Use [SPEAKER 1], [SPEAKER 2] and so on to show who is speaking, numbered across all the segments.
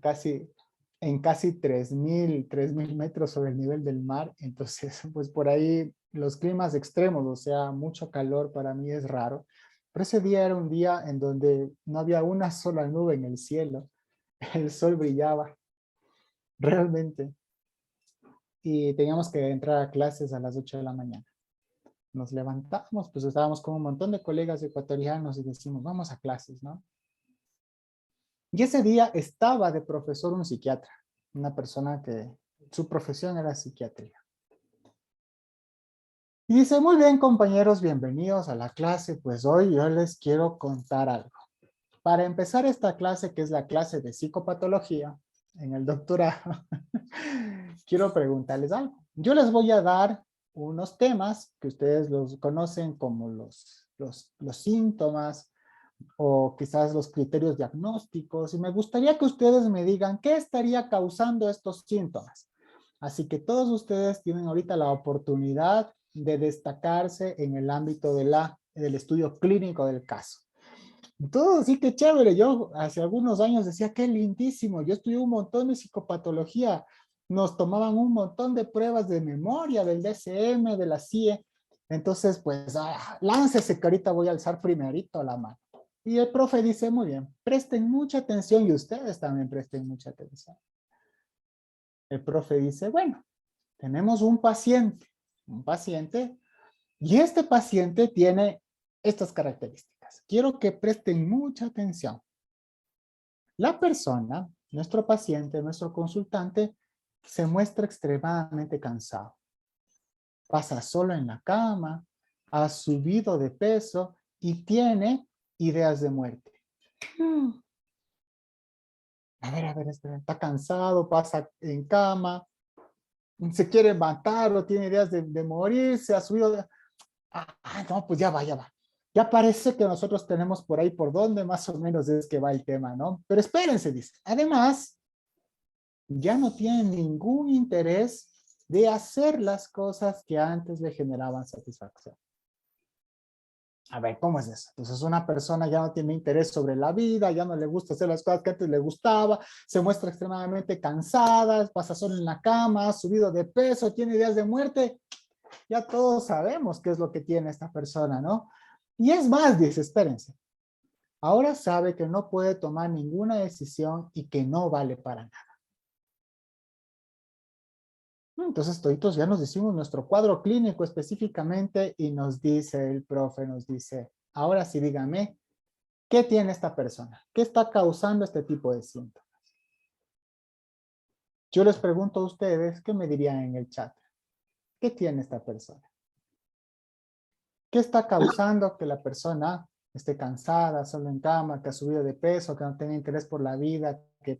[SPEAKER 1] casi, en casi 3.000 metros sobre el nivel del mar. Entonces, pues por ahí los climas extremos, o sea, mucho calor para mí es raro. Pero ese día era un día en donde no había una sola nube en el cielo. El sol brillaba, realmente. Y teníamos que entrar a clases a las 8 de la mañana. Nos levantamos, pues estábamos con un montón de colegas ecuatorianos y decimos, vamos a clases, ¿no? Y ese día estaba de profesor un psiquiatra, una persona que su profesión era psiquiatría. Y dice, muy bien compañeros, bienvenidos a la clase, pues hoy yo les quiero contar algo. Para empezar esta clase, que es la clase de psicopatología, en el doctorado, quiero preguntarles algo. Yo les voy a dar unos temas que ustedes los conocen como los síntomas o quizás los criterios diagnósticos, y me gustaría que ustedes me digan qué estaría causando estos síntomas. Así que todos ustedes tienen ahorita la oportunidad de destacarse en el ámbito del estudio clínico del caso. Todo sí que chévere. Yo hace algunos años decía, qué lindísimo. Yo estudié un montón de psicopatología. Nos tomaban un montón de pruebas de memoria del DSM, de la CIE. Entonces, pues, láncese que ahorita voy a alzar primerito la mano. Y el profe dice, muy bien, presten mucha atención y ustedes también presten mucha atención. El profe dice, bueno, tenemos un paciente, y este paciente tiene estas características. Quiero que presten mucha atención. La persona, nuestro paciente, nuestro consultante, se muestra extremadamente cansado. Pasa solo en la cama, ha subido de peso y tiene ideas de muerte. A ver, espera, está cansado, pasa en cama, se quiere matar o tiene ideas de morirse, ha subido de... no, pues ya va, ya va. Ya parece que nosotros tenemos por ahí por dónde más o menos es que va el tema, ¿no? Pero espérense, dice. Además, ya no tiene ningún interés de hacer las cosas que antes le generaban satisfacción. A ver, ¿cómo es eso? Entonces una persona ya no tiene interés sobre la vida, ya no le gusta hacer las cosas que antes le gustaba, se muestra extremadamente cansada, pasa solo en la cama, ha subido de peso, tiene ideas de muerte. Ya todos sabemos qué es lo que tiene esta persona, ¿no? Y es más, dice, espérense. Ahora sabe que no puede tomar ninguna decisión y que no vale para nada. Entonces, toditos ya nos decimos nuestro cuadro clínico específicamente y nos dice el profe, nos dice, ahora sí dígame, ¿qué tiene esta persona? ¿Qué está causando este tipo de síntomas? Yo les pregunto a ustedes, ¿qué me dirían en el chat? ¿Qué tiene esta persona? ¿Qué está causando que la persona esté cansada, solo en cama, que ha subido de peso, que no tiene interés por la vida, que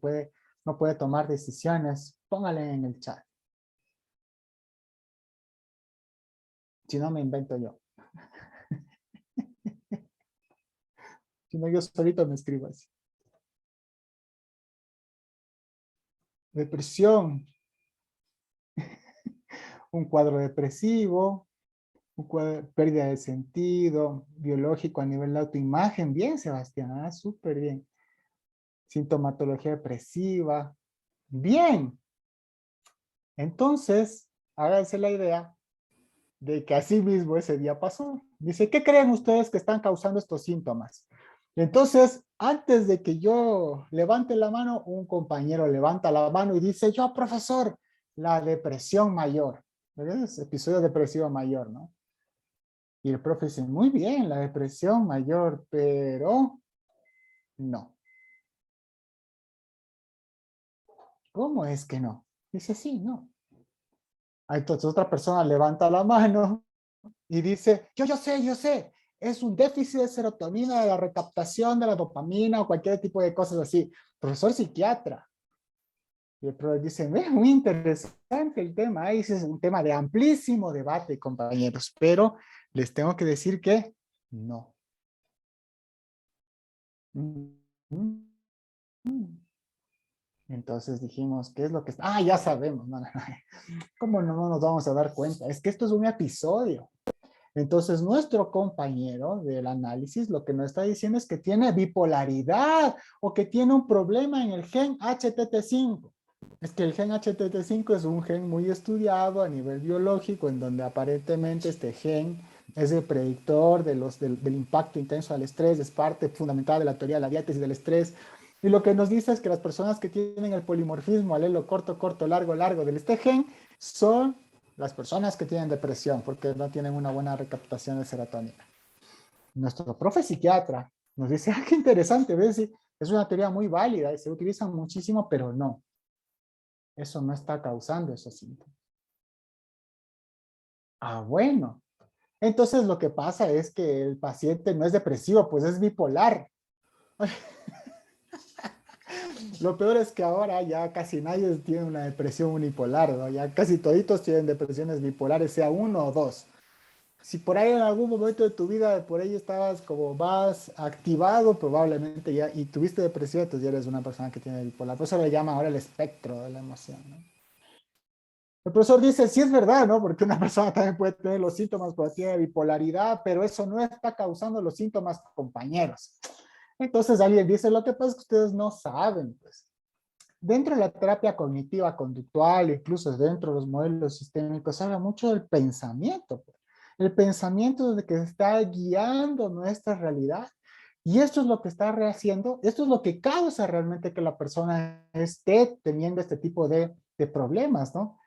[SPEAKER 1] no puede tomar decisiones? Póngale en el chat. Si no, me invento yo. Si no, yo solito me escribo así. Depresión, un cuadro depresivo, pérdida de sentido, biológico a nivel de autoimagen. Bien, Sebastián, súper bien. Sintomatología depresiva. Bien. Entonces, háganse la idea de que así mismo ese día pasó. Dice, ¿qué creen ustedes que están causando estos síntomas? Entonces, antes de que yo levante la mano, un compañero levanta la mano y dice, yo, profesor, la depresión mayor. ¿Ves? Episodio depresivo mayor, ¿no? Y el profe dice, muy bien, la depresión mayor, pero no. ¿Cómo es que no? Dice, sí, no. Entonces otra persona levanta la mano y dice, yo sé, es un déficit de serotonina, de la recaptación de la dopamina o cualquier tipo de cosas así. Profesor psiquiatra. Y el profesor dice, muy interesante el tema, ese es un tema de amplísimo debate, compañeros, pero les tengo que decir que no. Entonces dijimos, ¿qué es lo que está? Ya sabemos. No. ¿Cómo no nos vamos a dar cuenta? Es que esto es un episodio. Entonces, nuestro compañero del análisis lo que nos está diciendo es que tiene bipolaridad o que tiene un problema en el gen HTT5. Es que el gen HTT5 es un gen muy estudiado a nivel biológico, en donde aparentemente este gen es el predictor del impacto intenso al estrés, es parte fundamental de la teoría de la diátesis del estrés. Y lo que nos dice es que las personas que tienen el polimorfismo alelo corto, corto, largo, largo del este gen son las personas que tienen depresión porque no tienen una buena recaptación de serotonina. Nuestro profe psiquiatra nos dice, ah, qué interesante, ¿ves? Sí, es una teoría muy válida y se utiliza muchísimo, pero no, eso no está causando esos síntomas. Ah, bueno. Entonces lo que pasa es que el paciente no es depresivo, pues es bipolar. Lo peor es que ahora ya casi nadie tiene una depresión unipolar, ¿no? Ya casi toditos tienen depresiones bipolares, sea uno o dos. Si por ahí en algún momento de tu vida, por ahí estabas como más activado, probablemente ya, y tuviste depresión, entonces ya eres una persona que tiene bipolar. Por eso le llama ahora el espectro de la emoción, ¿no? El profesor dice, sí es verdad, ¿no? Porque una persona también puede tener los síntomas, pero tiene bipolaridad, pero eso no está causando los síntomas, compañeros. Entonces alguien dice, lo que pasa es que ustedes no saben, pues. Dentro de la terapia cognitiva conductual, incluso dentro de los modelos sistémicos, se habla mucho del pensamiento, pues. El pensamiento de que está guiando nuestra realidad. Y esto es lo que está rehaciendo, esto es lo que causa realmente que la persona esté teniendo este tipo de problemas, ¿no?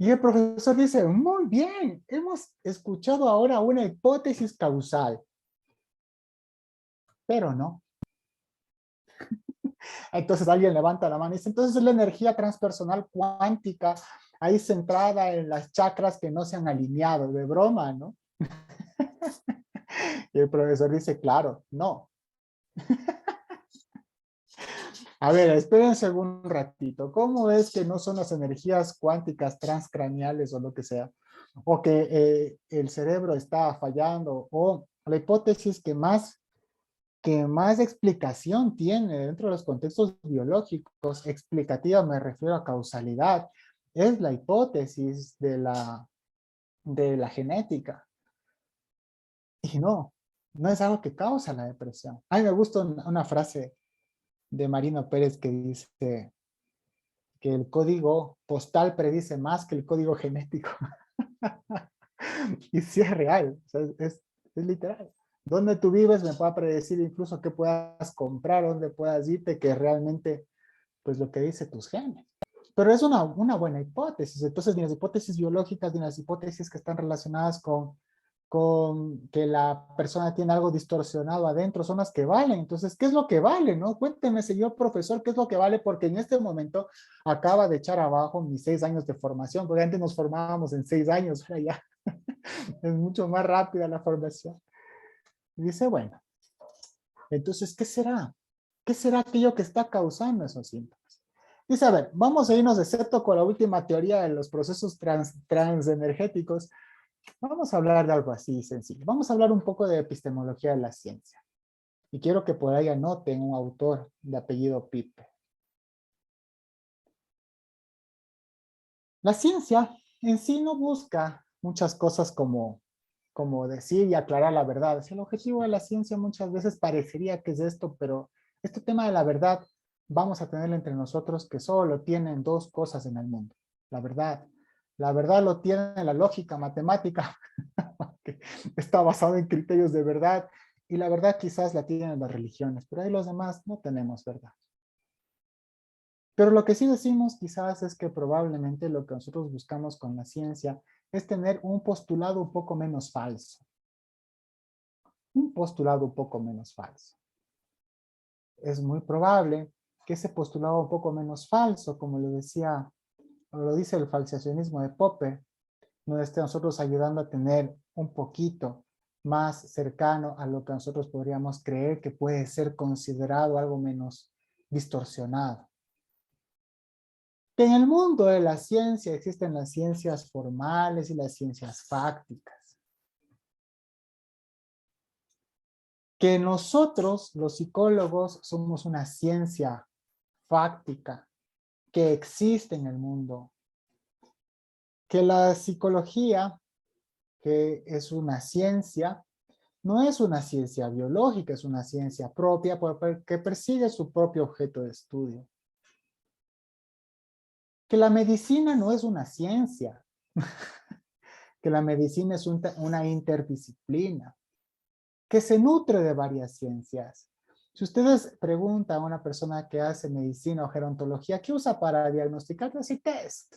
[SPEAKER 1] Y el profesor dice, muy bien, hemos escuchado ahora una hipótesis causal, pero no. Entonces alguien levanta la mano y dice, entonces es la energía transpersonal cuántica ahí centrada en las chakras que no se han alineado, de broma, ¿no? Y el profesor dice, claro, no. A ver, espérense un ratito. ¿Cómo es que no son las energías cuánticas transcraneales o lo que sea? O que el cerebro está fallando, o la hipótesis que más explicación tiene dentro de los contextos biológicos, explicativa me refiero a causalidad, es la hipótesis de la genética. Y no, no es algo que causa la depresión. A mí me gusta una frase de Marino Pérez que dice que el código postal predice más que el código genético. Y sí es real, o sea, es literal. Donde tú vives me puede predecir incluso qué puedas comprar, dónde puedas irte, que realmente, pues lo que dice tus genes. Pero es una buena hipótesis. Entonces, ni las hipótesis biológicas, ni las hipótesis que están relacionadas con que la persona tiene algo distorsionado adentro son las que valen. Entonces, ¿qué es lo que vale? ¿No? Cuénteme, señor profesor, ¿qué es lo que vale? Porque en este momento acaba de echar abajo mis 6 años de formación, porque antes nos formábamos en 6 años, ahora ya es mucho más rápida la formación. Y dice, bueno, entonces, ¿qué será? ¿Qué será aquello que está causando esos síntomas? Dice, a ver, vamos a irnos excepto con la última teoría de los procesos transenergéticos. Vamos a hablar de algo así sencillo. Vamos a hablar un poco de epistemología de la ciencia. Y quiero que por ahí anoten un autor de apellido Pipe. La ciencia en sí no busca muchas cosas como decir y aclarar la verdad. El objetivo de la ciencia muchas veces parecería que es esto, pero este tema de la verdad vamos a tenerlo entre nosotros que solo tienen dos cosas en el mundo. La verdad. La verdad lo tiene la lógica matemática, que está basado en criterios de verdad, y la verdad quizás la tienen las religiones, pero ahí los demás no tenemos verdad. Pero lo que sí decimos quizás es que probablemente lo que nosotros buscamos con la ciencia es tener un postulado un poco menos falso. Un postulado un poco menos falso. Es muy probable que ese postulado un poco menos falso, como lo decía, o lo dice el falsacionismo de Popper, nos esté nosotros ayudando a tener un poquito más cercano a lo que nosotros podríamos creer que puede ser considerado algo menos distorsionado. Que en el mundo de la ciencia existen las ciencias formales y las ciencias fácticas. Que nosotros, los psicólogos, somos una ciencia fáctica que existe en el mundo. Que la psicología, que es una ciencia, no es una ciencia biológica, es una ciencia propia que persigue su propio objeto de estudio. Que la medicina no es una ciencia, que la medicina es una interdisciplina, que se nutre de varias ciencias. Si ustedes preguntan a una persona que hace medicina o gerontología, ¿qué usa para diagnosticar? Así test.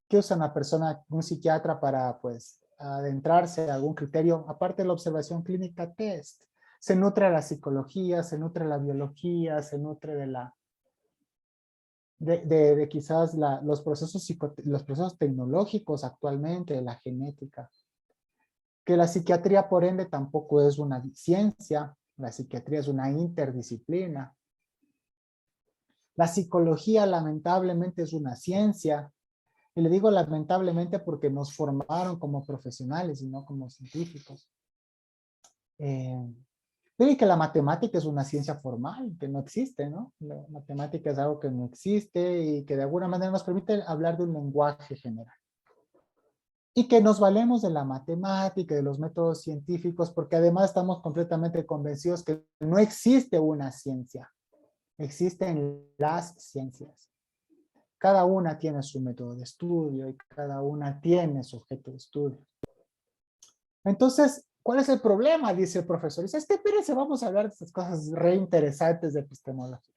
[SPEAKER 1] ¿Qué usa una persona, un psiquiatra para pues adentrarse a algún criterio? Aparte de la observación clínica, test. Se nutre de la psicología, se nutre de la biología, se nutre de la de quizás los procesos tecnológicos actualmente, de la genética. Que la psiquiatría, por ende, tampoco es una ciencia, la psiquiatría es una interdisciplina. La psicología, lamentablemente, es una ciencia, y le digo lamentablemente porque nos formaron como profesionales y no como científicos. Y que la matemática es una ciencia formal, que no existe, ¿no? La matemática es algo que no existe y que de alguna manera nos permite hablar de un lenguaje general. Y que nos valemos de la matemática, de los métodos científicos, porque además estamos completamente convencidos que no existe una ciencia. Existen las ciencias. Cada una tiene su método de estudio y cada una tiene su objeto de estudio. Entonces, ¿cuál es el problema? Dice el profesor. Dice, espérense, vamos a hablar de estas cosas re interesantes de epistemología.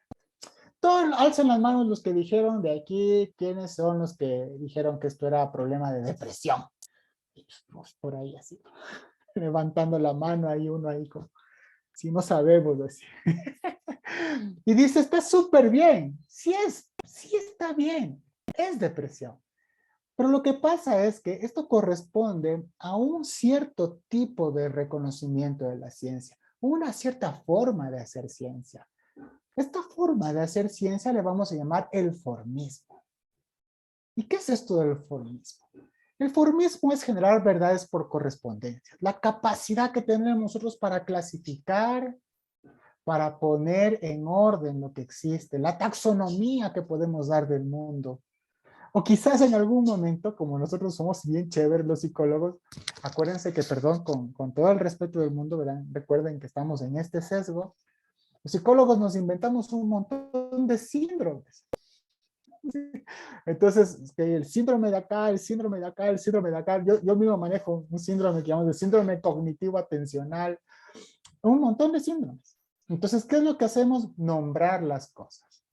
[SPEAKER 1] Todos alzan las manos los que dijeron de aquí, quiénes son los que dijeron que esto era problema de depresión. Pues por ahí así, levantando la mano ahí uno ahí como, si no sabemos así. Y dice, está súper bien, sí está bien, es depresión. Pero lo que pasa es que esto corresponde a un cierto tipo de reconocimiento de la ciencia, una cierta forma de hacer ciencia. Esta forma de hacer ciencia le vamos a llamar el formismo. ¿Y qué es esto del formismo? El formismo es generar verdades por correspondencia, la capacidad que tenemos nosotros para clasificar, para poner en orden lo que existe, la taxonomía que podemos dar del mundo. O quizás en algún momento, como nosotros somos bien chéveres los psicólogos, acuérdense que, perdón, con todo el respeto del mundo, ¿verdad? Recuerden que estamos en este sesgo. Los psicólogos nos inventamos un montón de síndromes. Entonces, el síndrome de acá, el síndrome de acá, el síndrome de acá. Yo mismo manejo un síndrome que llamamos el síndrome cognitivo atencional. Un montón de síndromes. Entonces, ¿qué es lo que hacemos? Nombrar las cosas.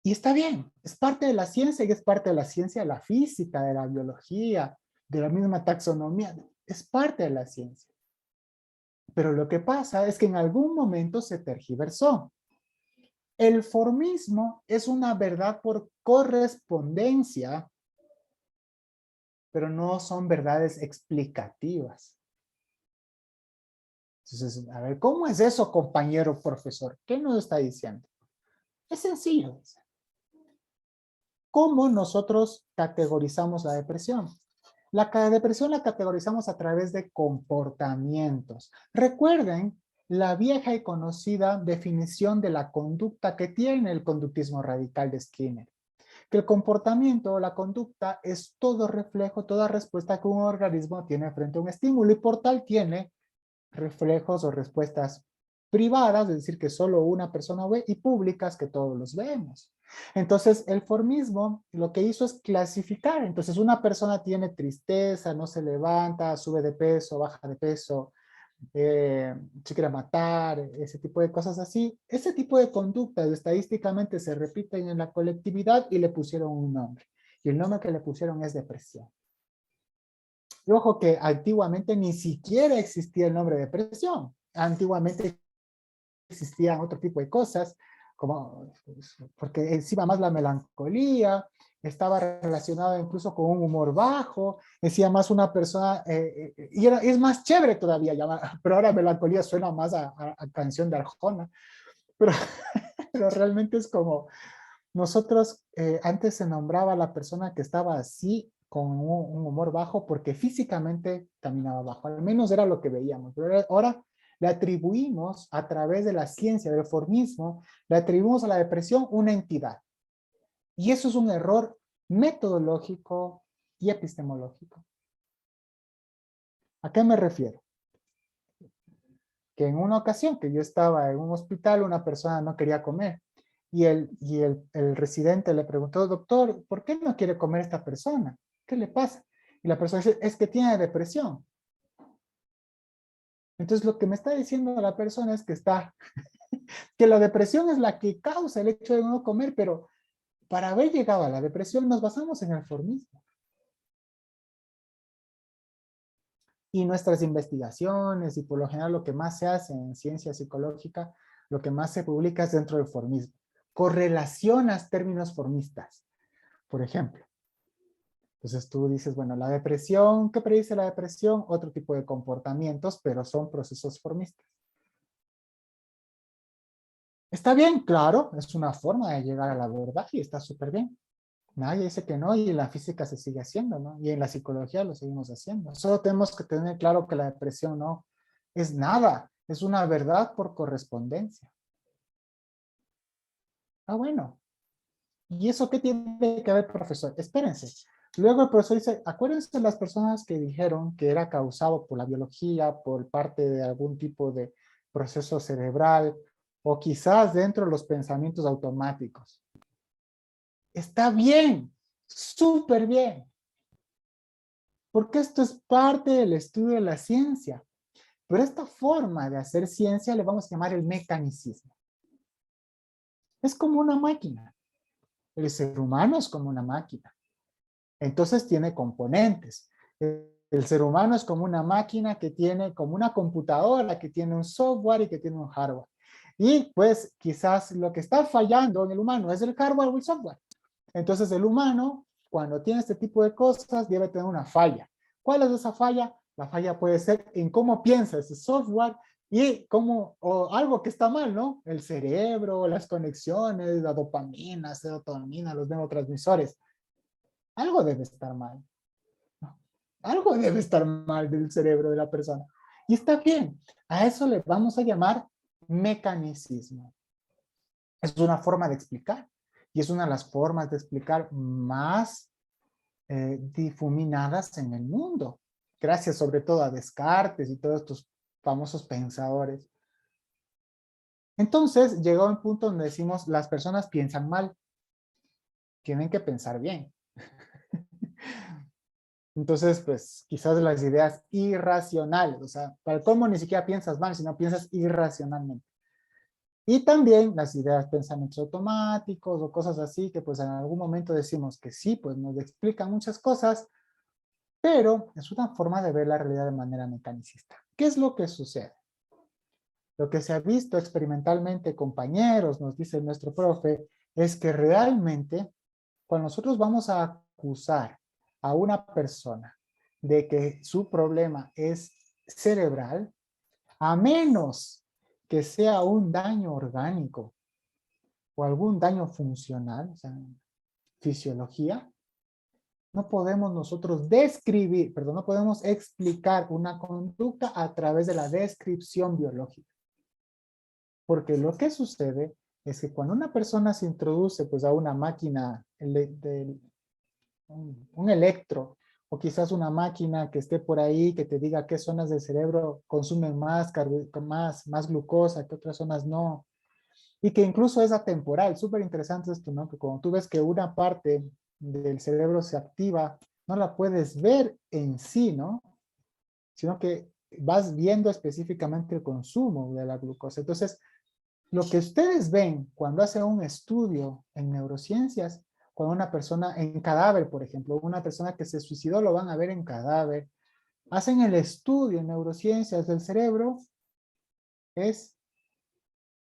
[SPEAKER 1] Y está bien, es parte de la ciencia y es parte de la ciencia de la física, de la biología, de la misma taxonomía. Es parte de la ciencia. Pero lo que pasa es que en algún momento se tergiversó. El formismo es una verdad por correspondencia, pero no son verdades explicativas. Entonces, a ver, ¿cómo es eso, compañero profesor? ¿Qué nos está diciendo? Es sencillo. ¿Cómo nosotros categorizamos la depresión? La depresión la categorizamos a través de comportamientos. Recuerden la vieja y conocida definición de la conducta que tiene el conductismo radical de Skinner. Que el comportamiento o la conducta es todo reflejo, toda respuesta que un organismo tiene frente a un estímulo y por tal tiene reflejos o respuestas privadas, es decir, que solo una persona ve, y públicas, que todos los vemos. Entonces, el formismo lo que hizo es clasificar. Entonces, una persona tiene tristeza, no se levanta, sube de peso, baja de peso, se quiere matar, ese tipo de cosas así. Ese tipo de conductas estadísticamente se repiten en la colectividad y le pusieron un nombre. Y el nombre que le pusieron es depresión. Y ojo que antiguamente ni siquiera existía el nombre depresión. Antiguamente existían otro tipo de cosas, como, porque encima más la melancolía, estaba relacionada incluso con un humor bajo, decía más una persona, y es más chévere todavía, pero ahora melancolía suena más a canción de Arjona, pero, pero realmente es como, nosotros antes se nombraba a la persona que estaba así, con un humor bajo, porque físicamente caminaba bajo, al menos era lo que veíamos, pero ahora le atribuimos a través de la ciencia del formismo, le atribuimos a la depresión una entidad. Y eso es un error metodológico y epistemológico. ¿A qué me refiero? Que en una ocasión que yo estaba en un hospital, una persona no quería comer. Y el residente le preguntó, doctor, ¿por qué no quiere comer esta persona? ¿Qué le pasa? Y la persona dice, es que tiene depresión. Entonces lo que me está diciendo la persona es que que la depresión es la que causa el hecho de no comer, pero para haber llegado a la depresión nos basamos en el formismo. Y nuestras investigaciones, y por lo general lo que más se hace en ciencia psicológica, lo que más se publica es dentro del formismo. Correlacionas términos formistas. Por ejemplo, entonces tú dices, bueno, la depresión, ¿qué predice la depresión? Otro tipo de comportamientos, pero son procesos formistas. ¿Está bien? Claro, es una forma de llegar a la verdad y está súper bien. Nadie dice que no, y en la física se sigue haciendo, ¿no? Y en la psicología lo seguimos haciendo. Solo tenemos que tener claro que la depresión no es nada, es una verdad por correspondencia. Ah, bueno. ¿Y eso qué tiene que ver, profesor? Espérense. Luego el profesor dice, acuérdense de las personas que dijeron que era causado por la biología, por parte de algún tipo de proceso cerebral, o quizás dentro de los pensamientos automáticos. Está bien, súper bien. Porque esto es parte del estudio de la ciencia. Pero esta forma de hacer ciencia le vamos a llamar el mecanicismo. Es como una máquina. El ser humano es como una máquina. Entonces tiene componentes. El ser humano es como una máquina que tiene, como una computadora que tiene un software y que tiene un hardware. Y pues quizás lo que está fallando en el humano es el hardware o el software. Entonces el humano, cuando tiene este tipo de cosas, debe tener una falla. ¿Cuál es esa falla? La falla puede ser en cómo piensa ese software y cómo, o algo que está mal, ¿no? El cerebro, las conexiones, la dopamina, serotonina, los neurotransmisores. Algo debe estar mal. ¿No? Algo debe estar mal del cerebro de la persona. Y está bien. A eso le vamos a llamar mecanicismo. Es una forma de explicar. Y es una de las formas de explicar más difuminadas en el mundo. Gracias sobre todo a Descartes y todos estos famosos pensadores. Entonces llegó un punto donde decimos, las personas piensan mal. Tienen que pensar bien. Entonces, pues, quizás las ideas irracionales, o sea, para cómo ni siquiera piensas mal, sino piensas irracionalmente. Y también las ideas, pensamientos automáticos o cosas así, que pues en algún momento decimos que sí, pues nos explican muchas cosas, pero es una forma de ver la realidad de manera mecanicista. ¿Qué es lo que sucede? Lo que se ha visto experimentalmente, compañeros, nos dice nuestro profe, es que realmente cuando nosotros vamos a acusar a una persona de que su problema es cerebral, a menos que sea un daño orgánico o algún daño funcional, o sea, fisiología, no podemos nosotros describir, perdón, no podemos explicar una conducta a través de la descripción biológica. Porque lo que sucede es que cuando una persona se introduce pues a una máquina, un electro, o quizás una máquina que esté por ahí, que te diga qué zonas del cerebro consumen más glucosa, qué otras zonas no, y que incluso es atemporal. Súper interesante esto, ¿no? Que cuando tú ves que una parte del cerebro se activa, no la puedes ver en sí, ¿no? Sino que vas viendo específicamente el consumo de la glucosa. Entonces, lo que ustedes ven cuando hacen un estudio en neurociencias, cuando una persona en cadáver, por ejemplo, una persona que se suicidó lo van a ver en cadáver, hacen el estudio en neurociencias del cerebro, es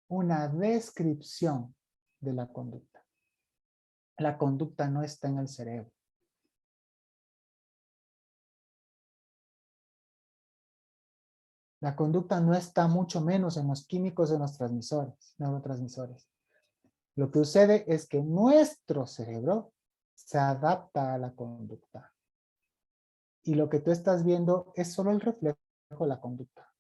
[SPEAKER 1] una descripción de la conducta. La conducta no está en el cerebro. La conducta no está mucho menos en los químicos de los neurotransmisores. Lo que sucede es que nuestro cerebro se adapta a la conducta. Y lo que tú estás viendo es solo el reflejo de la conducta.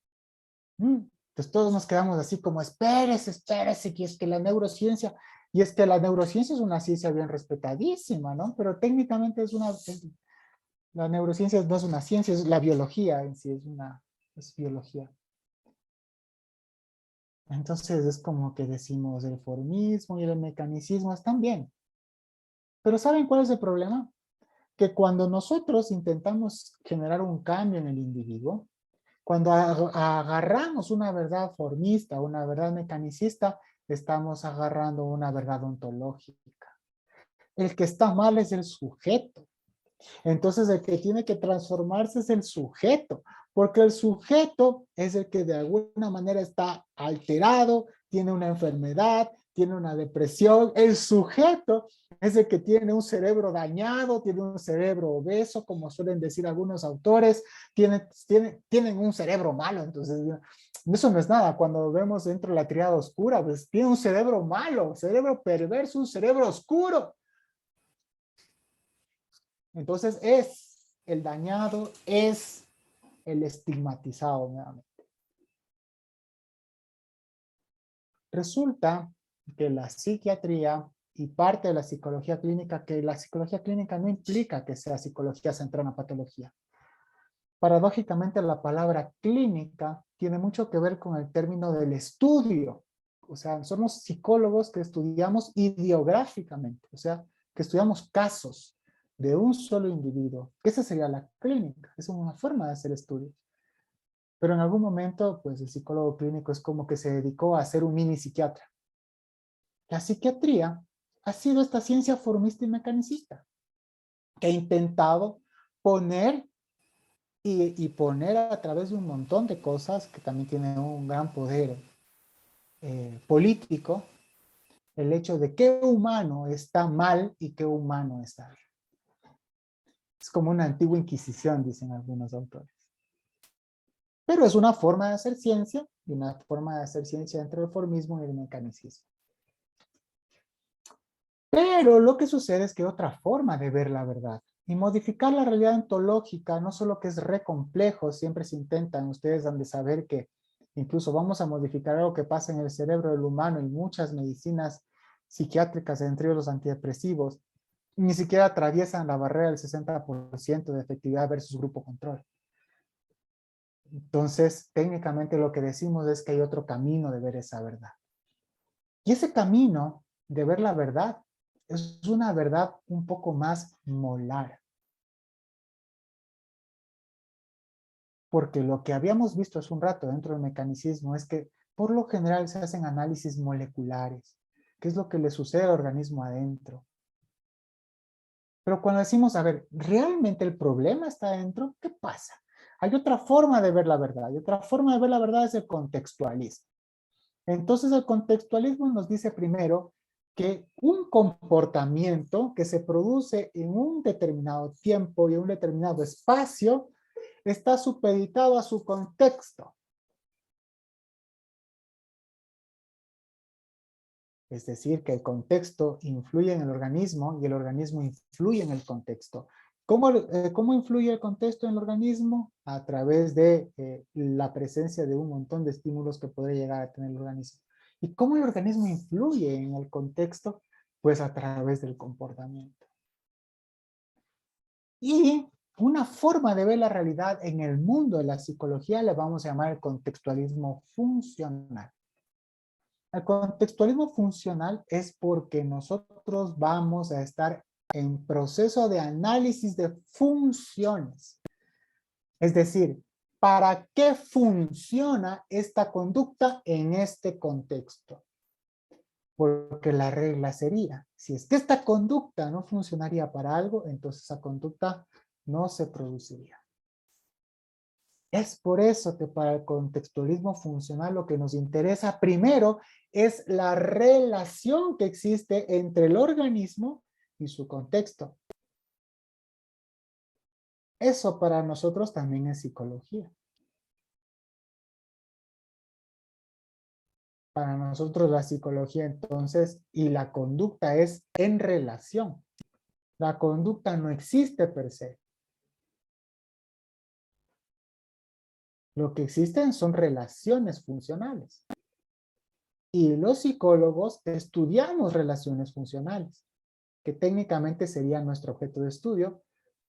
[SPEAKER 1] Entonces todos nos quedamos así como, espérese, que es que la neurociencia, y es que la neurociencia es una ciencia bien respetadísima, ¿no? Pero técnicamente es La neurociencia no es una ciencia, es la biología en sí, es biología. Entonces es como que decimos el formismo y el mecanicismo están bien. Pero ¿saben cuál es el problema? Que cuando nosotros intentamos generar un cambio en el individuo, cuando agarramos una verdad formista, una verdad mecanicista, estamos agarrando una verdad ontológica. El que está mal es el sujeto. Entonces el que tiene que transformarse es el sujeto, porque el sujeto es el que de alguna manera está alterado, tiene una enfermedad, tiene una depresión. El sujeto es el que tiene un cerebro dañado, tiene un cerebro obeso, como suelen decir algunos autores, tienen un cerebro malo. Entonces, eso no es nada. Cuando vemos dentro de la triada oscura, pues tiene un cerebro malo, cerebro perverso, un cerebro oscuro. Entonces el dañado, es el estigmatizado nuevamente. Resulta que la psiquiatría y parte de la psicología clínica, que la psicología clínica no implica que sea psicología centrada en patología. Paradójicamente la palabra clínica tiene mucho que ver con el término del estudio. O sea, somos psicólogos que estudiamos ideográficamente, o sea, que estudiamos casos de un solo individuo. Esa sería la clínica, es una forma de hacer estudios. Pero en algún momento, pues el psicólogo clínico es como que se dedicó a ser un mini psiquiatra. La psiquiatría ha sido esta ciencia formista y mecanicista, que ha intentado poner y poner a través de un montón de cosas que también tienen un gran poder político, el hecho de qué humano está mal y qué humano está bien. Es como una antigua inquisición, dicen algunos autores. Pero es una forma de hacer ciencia, y una forma de hacer ciencia dentro del formismo y el mecanicismo. Pero lo que sucede es que hay otra forma de ver la verdad. Y modificar la realidad ontológica, no solo que es re complejo, siempre se intentan, ustedes han de saber que incluso vamos a modificar algo que pasa en el cerebro del humano y muchas medicinas psiquiátricas, entre ellos los antidepresivos, ni siquiera atraviesan la barrera del 60% de efectividad versus grupo control. Entonces, técnicamente lo que decimos es que hay otro camino de ver esa verdad. Y ese camino de ver la verdad es una verdad un poco más molar. Porque lo que habíamos visto hace un rato dentro del mecanicismo es que por lo general se hacen análisis moleculares. ¿Qué es lo que le sucede al organismo adentro? Pero cuando decimos, a ver, ¿realmente el problema está adentro? ¿Qué pasa? Hay otra forma de ver la verdad. Y otra forma de ver la verdad es el contextualismo. Entonces el contextualismo nos dice primero que un comportamiento que se produce en un determinado tiempo y en un determinado espacio está supeditado a su contexto. Es decir, que el contexto influye en el organismo y el organismo influye en el contexto. ¿Cómo influye el contexto en el organismo? A través de la presencia de un montón de estímulos que podría llegar a tener el organismo. ¿Y cómo el organismo influye en el contexto? Pues a través del comportamiento. Y una forma de ver la realidad en el mundo de la psicología le vamos a llamar el contextualismo funcional. El contextualismo funcional es porque nosotros vamos a estar en proceso de análisis de funciones. Es decir, ¿para qué funciona esta conducta en este contexto? Porque la regla sería, si es que esta conducta no funcionaría para algo, entonces esa conducta no se produciría. Es por eso que para el contextualismo funcional lo que nos interesa primero es la relación que existe entre el organismo y su contexto. Eso para nosotros también es psicología. Para nosotros la psicología entonces y la conducta es en relación. La conducta no existe per se. Lo que existen son relaciones funcionales. Y los psicólogos estudiamos relaciones funcionales, que técnicamente sería nuestro objeto de estudio,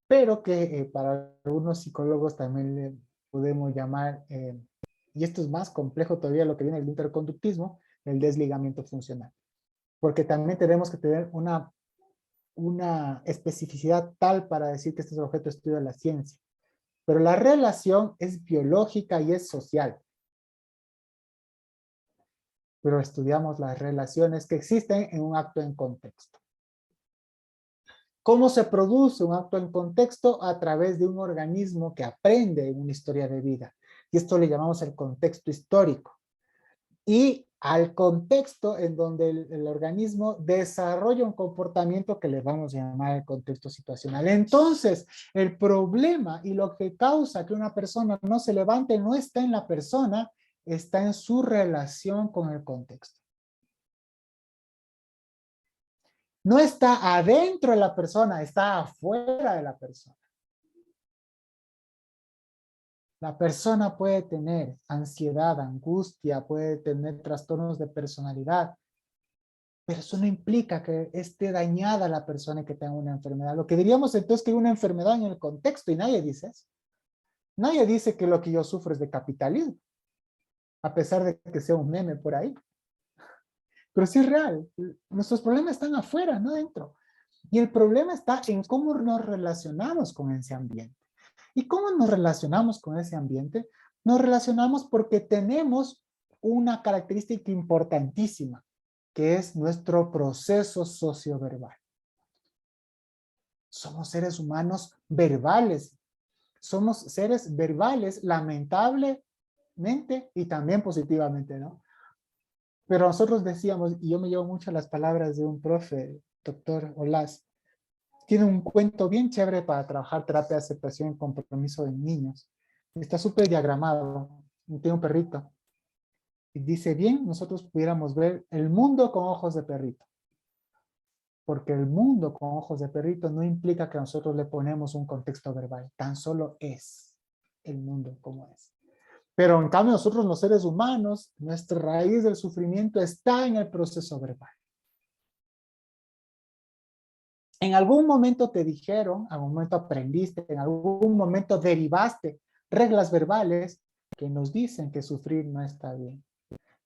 [SPEAKER 1] pero que para algunos psicólogos también le podemos llamar, y esto es más complejo todavía lo que viene del interconductismo, el desligamiento funcional. Porque también tenemos que tener una especificidad tal para decir que este es objeto de estudio de la ciencia. Pero la relación es biológica y es social. Pero estudiamos las relaciones que existen en un acto en contexto. ¿Cómo se produce un acto en contexto? A través de un organismo que aprende una historia de vida. Y esto le llamamos el contexto histórico. Y al contexto en donde el organismo desarrolla un comportamiento que le vamos a llamar el contexto situacional. Entonces, el problema y lo que causa que una persona no se levante no está en la persona, está en su relación con el contexto. No está adentro de la persona, está afuera de la persona. La persona puede tener ansiedad, angustia, puede tener trastornos de personalidad, pero eso no implica que esté dañada la persona y que tenga una enfermedad. Lo que diríamos entonces que hay una enfermedad en el contexto y nadie dice eso. Nadie dice que lo que yo sufro es de capitalismo, a pesar de que sea un meme por ahí. Pero sí es real. Nuestros problemas están afuera, no dentro. Y el problema está en cómo nos relacionamos con ese ambiente. ¿Y cómo nos relacionamos con ese ambiente? Nos relacionamos porque tenemos una característica importantísima, que es nuestro proceso socioverbal. Somos seres humanos verbales. Somos seres verbales, lamentablemente y también positivamente, ¿no? Pero nosotros decíamos, y yo me llevo mucho las palabras de un profe, doctor Olaz, tiene un cuento bien chévere para trabajar terapia de aceptación y compromiso de niños. Está súper diagramado. Tiene un perrito. Y dice, bien, nosotros pudiéramos ver el mundo con ojos de perrito. Porque el mundo con ojos de perrito no implica que nosotros le ponemos un contexto verbal. Tan solo es el mundo como es. Pero en cambio nosotros los seres humanos, nuestra raíz del sufrimiento está en el proceso verbal. En algún momento te dijeron, en algún momento aprendiste, en algún momento derivaste reglas verbales que nos dicen que sufrir no está bien,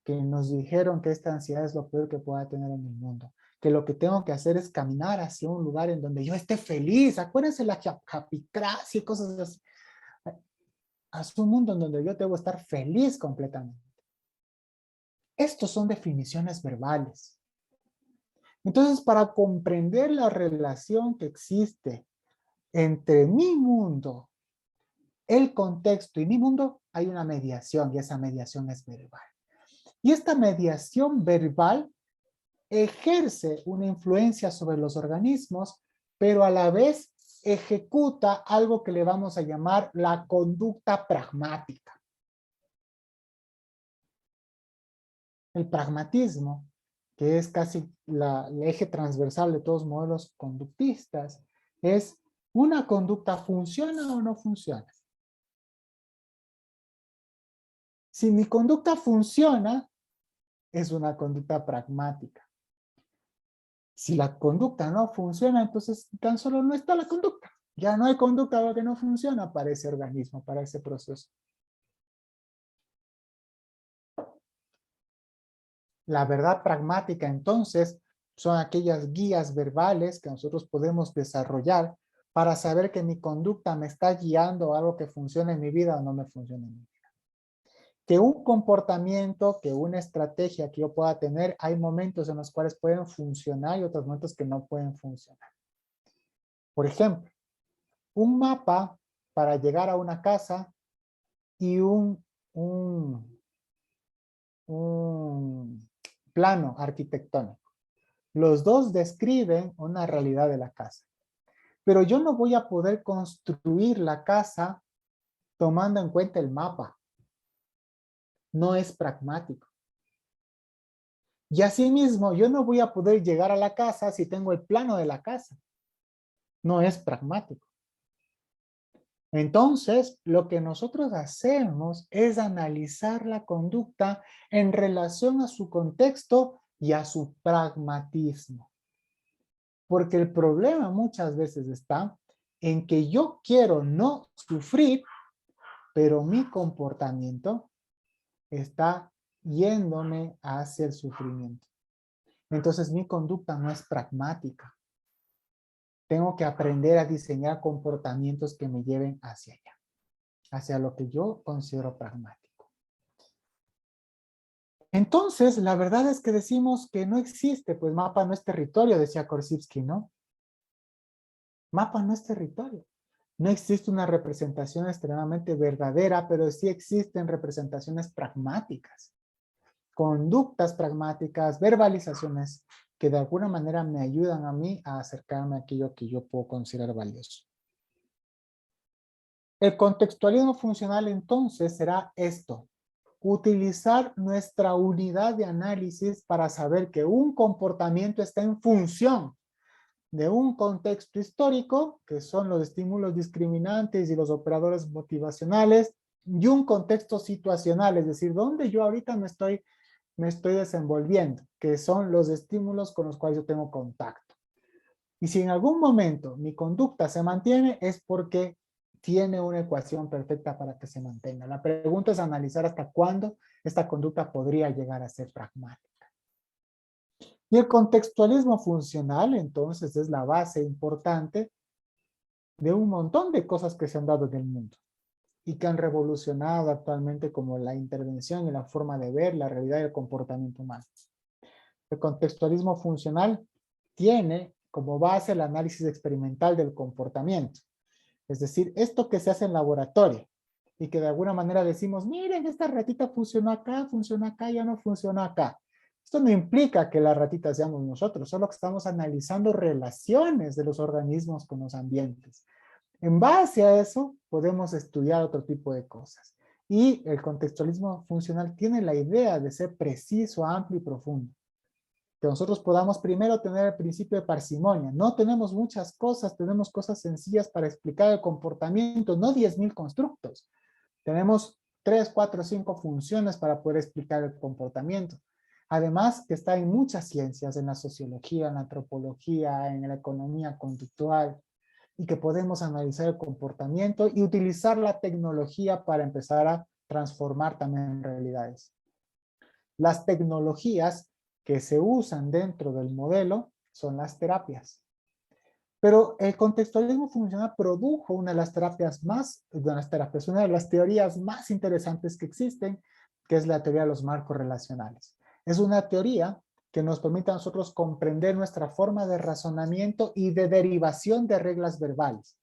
[SPEAKER 1] que nos dijeron que esta ansiedad es lo peor que pueda tener en el mundo, que lo que tengo que hacer es caminar hacia un lugar en donde yo esté feliz. Acuérdense la japicracia y cosas así. Hacia un mundo en donde yo debo estar feliz completamente. Estos son definiciones verbales. Entonces, para comprender la relación que existe entre mi mundo, el contexto y mi mundo, hay una mediación y esa mediación es verbal. Y esta mediación verbal ejerce una influencia sobre los organismos, pero a la vez ejecuta algo que le vamos a llamar la conducta pragmática. El pragmatismo, que es casi el eje transversal de todos los modelos conductistas, es ¿una conducta funciona o no funciona? Si mi conducta funciona, es una conducta pragmática. Si la conducta no funciona, entonces tan solo no está la conducta. Ya no hay conducta porque no funciona para ese organismo, para ese proceso. La verdad pragmática, entonces, son aquellas guías verbales que nosotros podemos desarrollar para saber que mi conducta me está guiando a algo que funcione en mi vida o no me funcione en mi vida. Que un comportamiento, que una estrategia que yo pueda tener, hay momentos en los cuales pueden funcionar y otros momentos que no pueden funcionar. Por ejemplo, un mapa para llegar a una casa y un plano arquitectónico. Los dos describen una realidad de la casa. Pero yo no voy a poder construir la casa tomando en cuenta el mapa. No es pragmático. Y asimismo, yo no voy a poder llegar a la casa si tengo el plano de la casa. No es pragmático. Entonces, lo que nosotros hacemos es analizar la conducta en relación a su contexto y a su pragmatismo. Porque el problema muchas veces está en que yo quiero no sufrir, pero mi comportamiento está yéndome hacia el sufrimiento. Entonces mi conducta no es pragmática. Tengo que aprender a diseñar comportamientos que me lleven hacia allá, hacia lo que yo considero pragmático. Entonces, la verdad es que decimos que no existe, pues mapa no es territorio, decía Korzybski, ¿no? Mapa no es territorio. No existe una representación extremadamente verdadera, pero sí existen representaciones pragmáticas, conductas pragmáticas, verbalizaciones que de alguna manera me ayudan a mí a acercarme a aquello que yo puedo considerar valioso. El contextualismo funcional entonces será esto: utilizar nuestra unidad de análisis para saber que un comportamiento está en función de un contexto histórico, que son los estímulos discriminantes y los operadores motivacionales, y un contexto situacional, es decir, donde yo ahorita me estoy desenvolviendo, que son los estímulos con los cuales yo tengo contacto. Y si en algún momento mi conducta se mantiene, es porque tiene una ecuación perfecta para que se mantenga. La pregunta es analizar hasta cuándo esta conducta podría llegar a ser pragmática. Y el contextualismo funcional, entonces, es la base importante de un montón de cosas que se han dado en el mundo y que han revolucionado actualmente como la intervención y la forma de ver la realidad y el comportamiento humano. El contextualismo funcional tiene como base el análisis experimental del comportamiento. Es decir, esto que se hace en laboratorio y que de alguna manera decimos, miren, esta ratita funcionó acá, ya no funciona acá. Esto no implica que la ratita seamos nosotros, solo que estamos analizando relaciones de los organismos con los ambientes. En base a eso, podemos estudiar otro tipo de cosas. Y el contextualismo funcional tiene la idea de ser preciso, amplio y profundo. Que nosotros podamos primero tener el principio de parsimonia. No tenemos muchas cosas, tenemos cosas sencillas para explicar el comportamiento, no 10,000 constructos. Tenemos 3, 4, 5 funciones para poder explicar el comportamiento. Además, que está en muchas ciencias, en la sociología, en la antropología, en la economía conductual, y que podemos analizar el comportamiento y utilizar la tecnología para empezar a transformar también realidades. Las tecnologías que se usan dentro del modelo son las terapias. Pero el contextualismo funcional produjo una de las una de las teorías más interesantes que existen, que es la teoría de los marcos relacionales. Es una teoría que nos permite a nosotros comprender nuestra forma de razonamiento y de derivación de reglas verbales.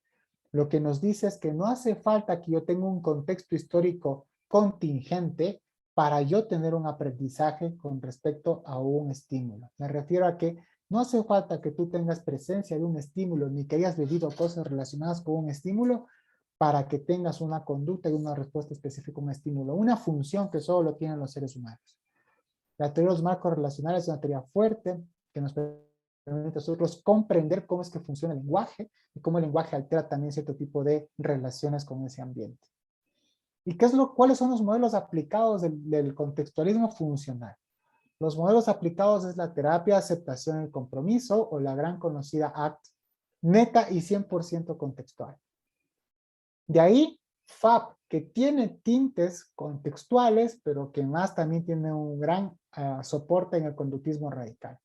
[SPEAKER 1] Lo que nos dice es que no hace falta que yo tenga un contexto histórico contingente para yo tener un aprendizaje con respecto a un estímulo. Me refiero a que no hace falta que tú tengas presencia de un estímulo ni que hayas vivido cosas relacionadas con un estímulo para que tengas una conducta y una respuesta específica a un estímulo. Una función que solo lo tienen los seres humanos. La teoría de los marcos relacionales es una teoría fuerte que nos permite a nosotros comprender cómo es que funciona el lenguaje y cómo el lenguaje altera también cierto tipo de relaciones con ese ambiente. ¿Y cuáles son los modelos aplicados del contextualismo funcional? Los modelos aplicados es la terapia, aceptación y compromiso, o la gran conocida ACT, neta y 100% contextual. De ahí, FAP, que tiene tintes contextuales, pero que más también tiene un gran soporte en el conductismo radical.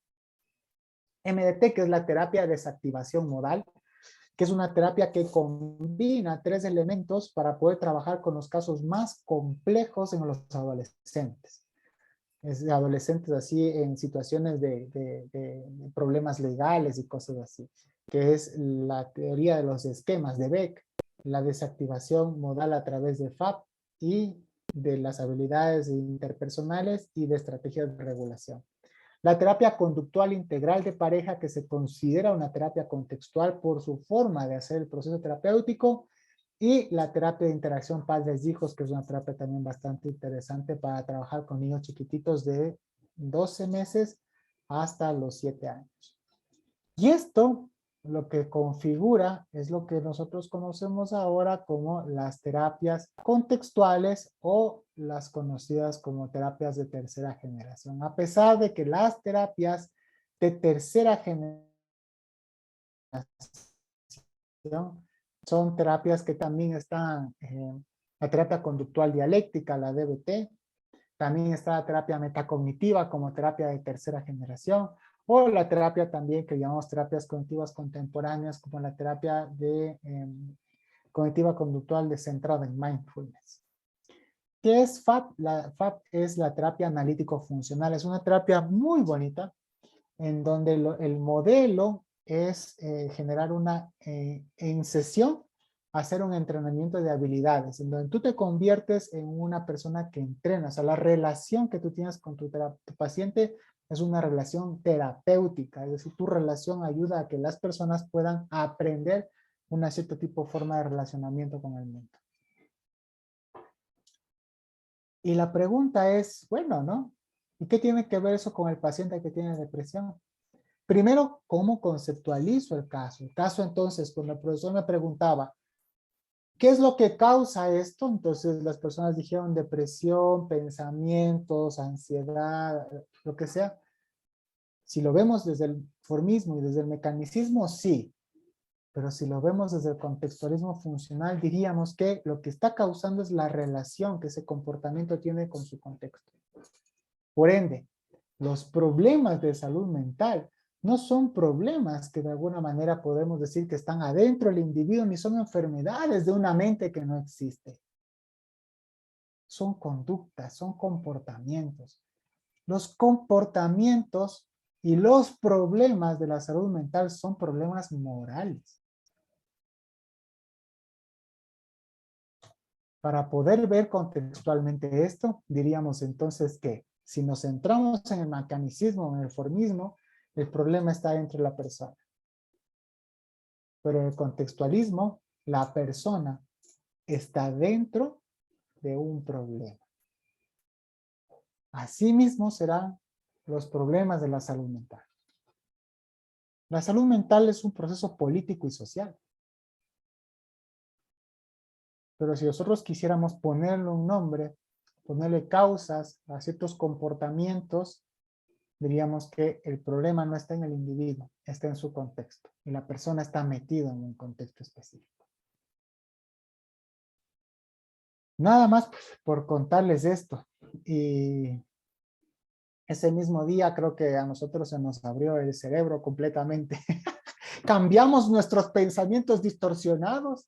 [SPEAKER 1] MDT, que es la terapia de desactivación modal, que es una terapia que combina 3 elementos para poder trabajar con los casos más complejos en los adolescentes. Es de adolescentes así en situaciones de problemas legales y cosas así, que es la teoría de los esquemas de Beck, la desactivación modal a través de FAP y de las habilidades interpersonales y de estrategias de regulación. La terapia conductual integral de pareja, que se considera una terapia contextual por su forma de hacer el proceso terapéutico, y la terapia de interacción padres-hijos, que es una terapia también bastante interesante para trabajar con niños chiquititos de 12 meses hasta los 7 años. Y esto lo que configura es lo que nosotros conocemos ahora como las terapias contextuales o las conocidas como terapias de tercera generación. A pesar de que las terapias de tercera generación Son terapias que también están, la terapia conductual dialéctica, la DBT, también está la terapia metacognitiva como terapia de tercera generación, o la terapia también que llamamos terapias cognitivas contemporáneas como la terapia de cognitiva conductual centrada en mindfulness. ¿Qué es FAP? La FAP es la terapia analítico-funcional. Es una terapia muy bonita en donde el modelo es generar en sesión, hacer un entrenamiento de habilidades, en donde tú te conviertes en una persona que entrena. O sea, la relación que tú tienes con tu paciente es una relación terapéutica, es decir, tu relación ayuda a que las personas puedan aprender una cierto tipo de forma de relacionamiento con el mundo. Y la pregunta es, bueno, ¿no? ¿Y qué tiene que ver eso con el paciente que tiene depresión? Primero, ¿cómo conceptualizo el caso? El caso entonces, cuando el profesor me preguntaba, ¿qué es lo que causa esto? Entonces las personas dijeron depresión, pensamientos, ansiedad, lo que sea. Si lo vemos desde el formismo y desde el mecanicismo, sí. Pero si lo vemos desde el contextualismo funcional, diríamos que lo que está causando es la relación que ese comportamiento tiene con su contexto. Por ende, los problemas de salud mental no son problemas que de alguna manera podemos decir que están adentro del individuo, ni son enfermedades de una mente que no existe. Son conductas, son comportamientos. Los comportamientos y los problemas de la salud mental son problemas morales. Para poder ver contextualmente esto, diríamos entonces que si nos centramos en el mecanicismo, en el formismo, el problema está dentro de la persona. Pero en el contextualismo, la persona está dentro de un problema. Asimismo serán los problemas de la salud mental. La salud mental es un proceso político y social. Pero si nosotros quisiéramos ponerle un nombre, ponerle causas a ciertos comportamientos, diríamos que el problema no está en el individuo, está en su contexto. Y la persona está metida en un contexto específico. Nada más por contarles esto. Y ese mismo día creo que a nosotros se nos abrió el cerebro completamente. Cambiamos nuestros pensamientos distorsionados,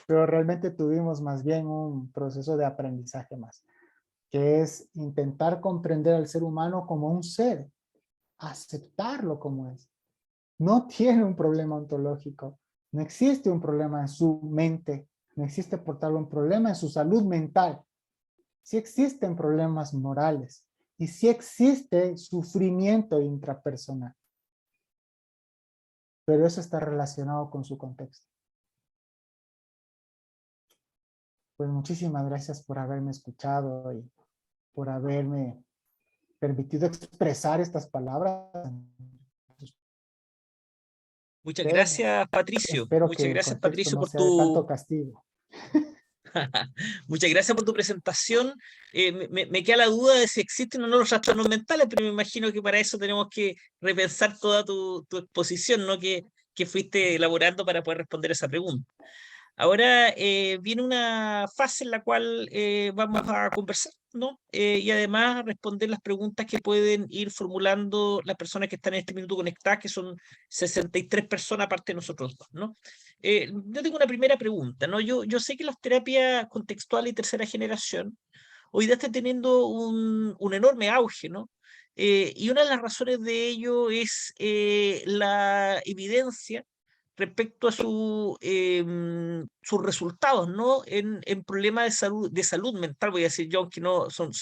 [SPEAKER 1] pero realmente tuvimos más bien un proceso de aprendizaje más, que es intentar comprender al ser humano como un ser, aceptarlo como es. No tiene un problema ontológico, no existe un problema en su mente, no existe por tal un problema en su salud mental. Sí existen problemas morales y sí existe sufrimiento intrapersonal, pero eso está relacionado con su contexto. Pues muchísimas gracias por haberme escuchado y por haberme permitido expresar estas palabras.
[SPEAKER 2] Muchas gracias, Patricio.
[SPEAKER 1] Espero
[SPEAKER 2] Muchas
[SPEAKER 1] que el
[SPEAKER 2] gracias,
[SPEAKER 1] contexto
[SPEAKER 2] Patricio,
[SPEAKER 1] no
[SPEAKER 2] por
[SPEAKER 1] sea de tanto
[SPEAKER 2] tu...
[SPEAKER 1] castigo.
[SPEAKER 2] Muchas gracias por tu presentación. Me queda la duda de si existen o no los trastornos mentales, pero me imagino que para eso tenemos que repensar toda tu exposición, ¿no? Que fuiste elaborando para poder responder esa pregunta. Ahora viene una fase en la cual vamos a conversar, ¿no? Y además responder las preguntas que pueden ir formulando las personas que están en este minuto conectadas, que son 63 personas aparte de nosotros dos, ¿no? Yo tengo una primera pregunta, ¿no? Yo sé que las terapias contextuales y tercera generación hoy día están teniendo un enorme auge, ¿no? Y una de las razones de ello es la evidencia respecto a sus resultados, ¿no? En problemas de salud mental, voy a decir yo, aunque no son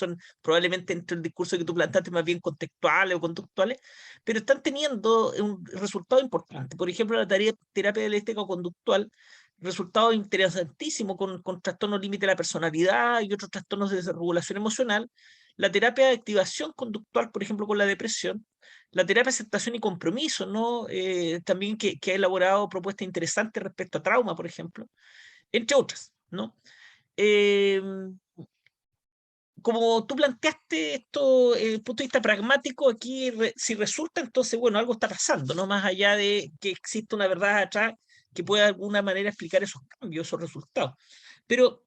[SPEAKER 2] probablemente entre el discurso que tú plantaste más bien contextuales o conductuales, pero están teniendo un resultado importante. Por ejemplo, la terapia dialéctica o conductual, resultado interesantísimo con trastornos límite de la personalidad y otros trastornos de desregulación emocional. La terapia de activación conductual, por ejemplo, con la depresión, la terapia de aceptación y compromiso, ¿no? También que ha elaborado propuestas interesantes respecto a trauma, por ejemplo, entre otras, ¿no? Eh, Como tú planteaste esto desde el punto de vista pragmático, aquí si resulta, entonces, bueno, algo está pasando, ¿no? Más allá de que existe una verdad atrás, que pueda de alguna manera explicar esos cambios, esos resultados. Pero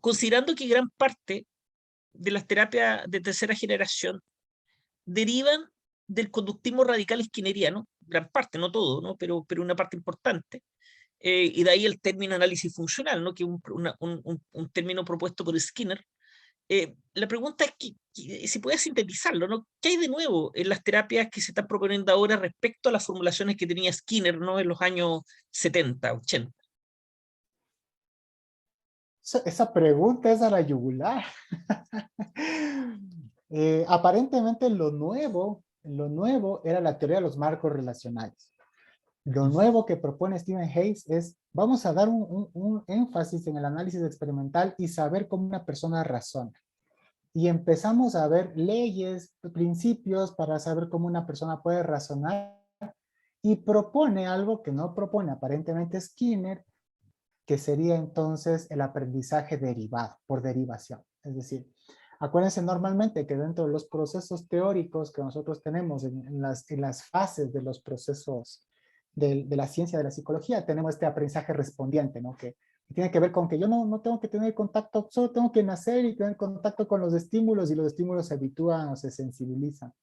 [SPEAKER 2] considerando que gran parte de las terapias de tercera generación derivan del conductismo radical skinneriano, gran parte, no todo, ¿no? Pero una parte importante, y de ahí el término análisis funcional, ¿no? Que es un término propuesto por Skinner. La pregunta es si puedes sintetizarlo, ¿no? ¿Qué hay de nuevo en las terapias que se están proponiendo ahora respecto a las formulaciones que tenía Skinner, ¿no? En los años 70, 80.
[SPEAKER 1] Esa pregunta es a la yugular. Aparentemente lo nuevo era la teoría de los marcos relacionales. Lo nuevo que propone Stephen Hayes es, vamos a dar un énfasis en el análisis experimental y saber cómo una persona razona. Y empezamos a ver leyes, principios para saber cómo una persona puede razonar y propone algo que no propone aparentemente Skinner, que sería entonces el aprendizaje derivado, por derivación. Es decir, acuérdense normalmente que dentro de los procesos teóricos que nosotros tenemos en las fases de los procesos de la ciencia de la psicología, tenemos este aprendizaje respondiente, ¿no? Que tiene que ver con que yo no tengo que tener contacto, solo tengo que nacer y tener contacto con los estímulos y los estímulos se habitúan o se sensibilizan.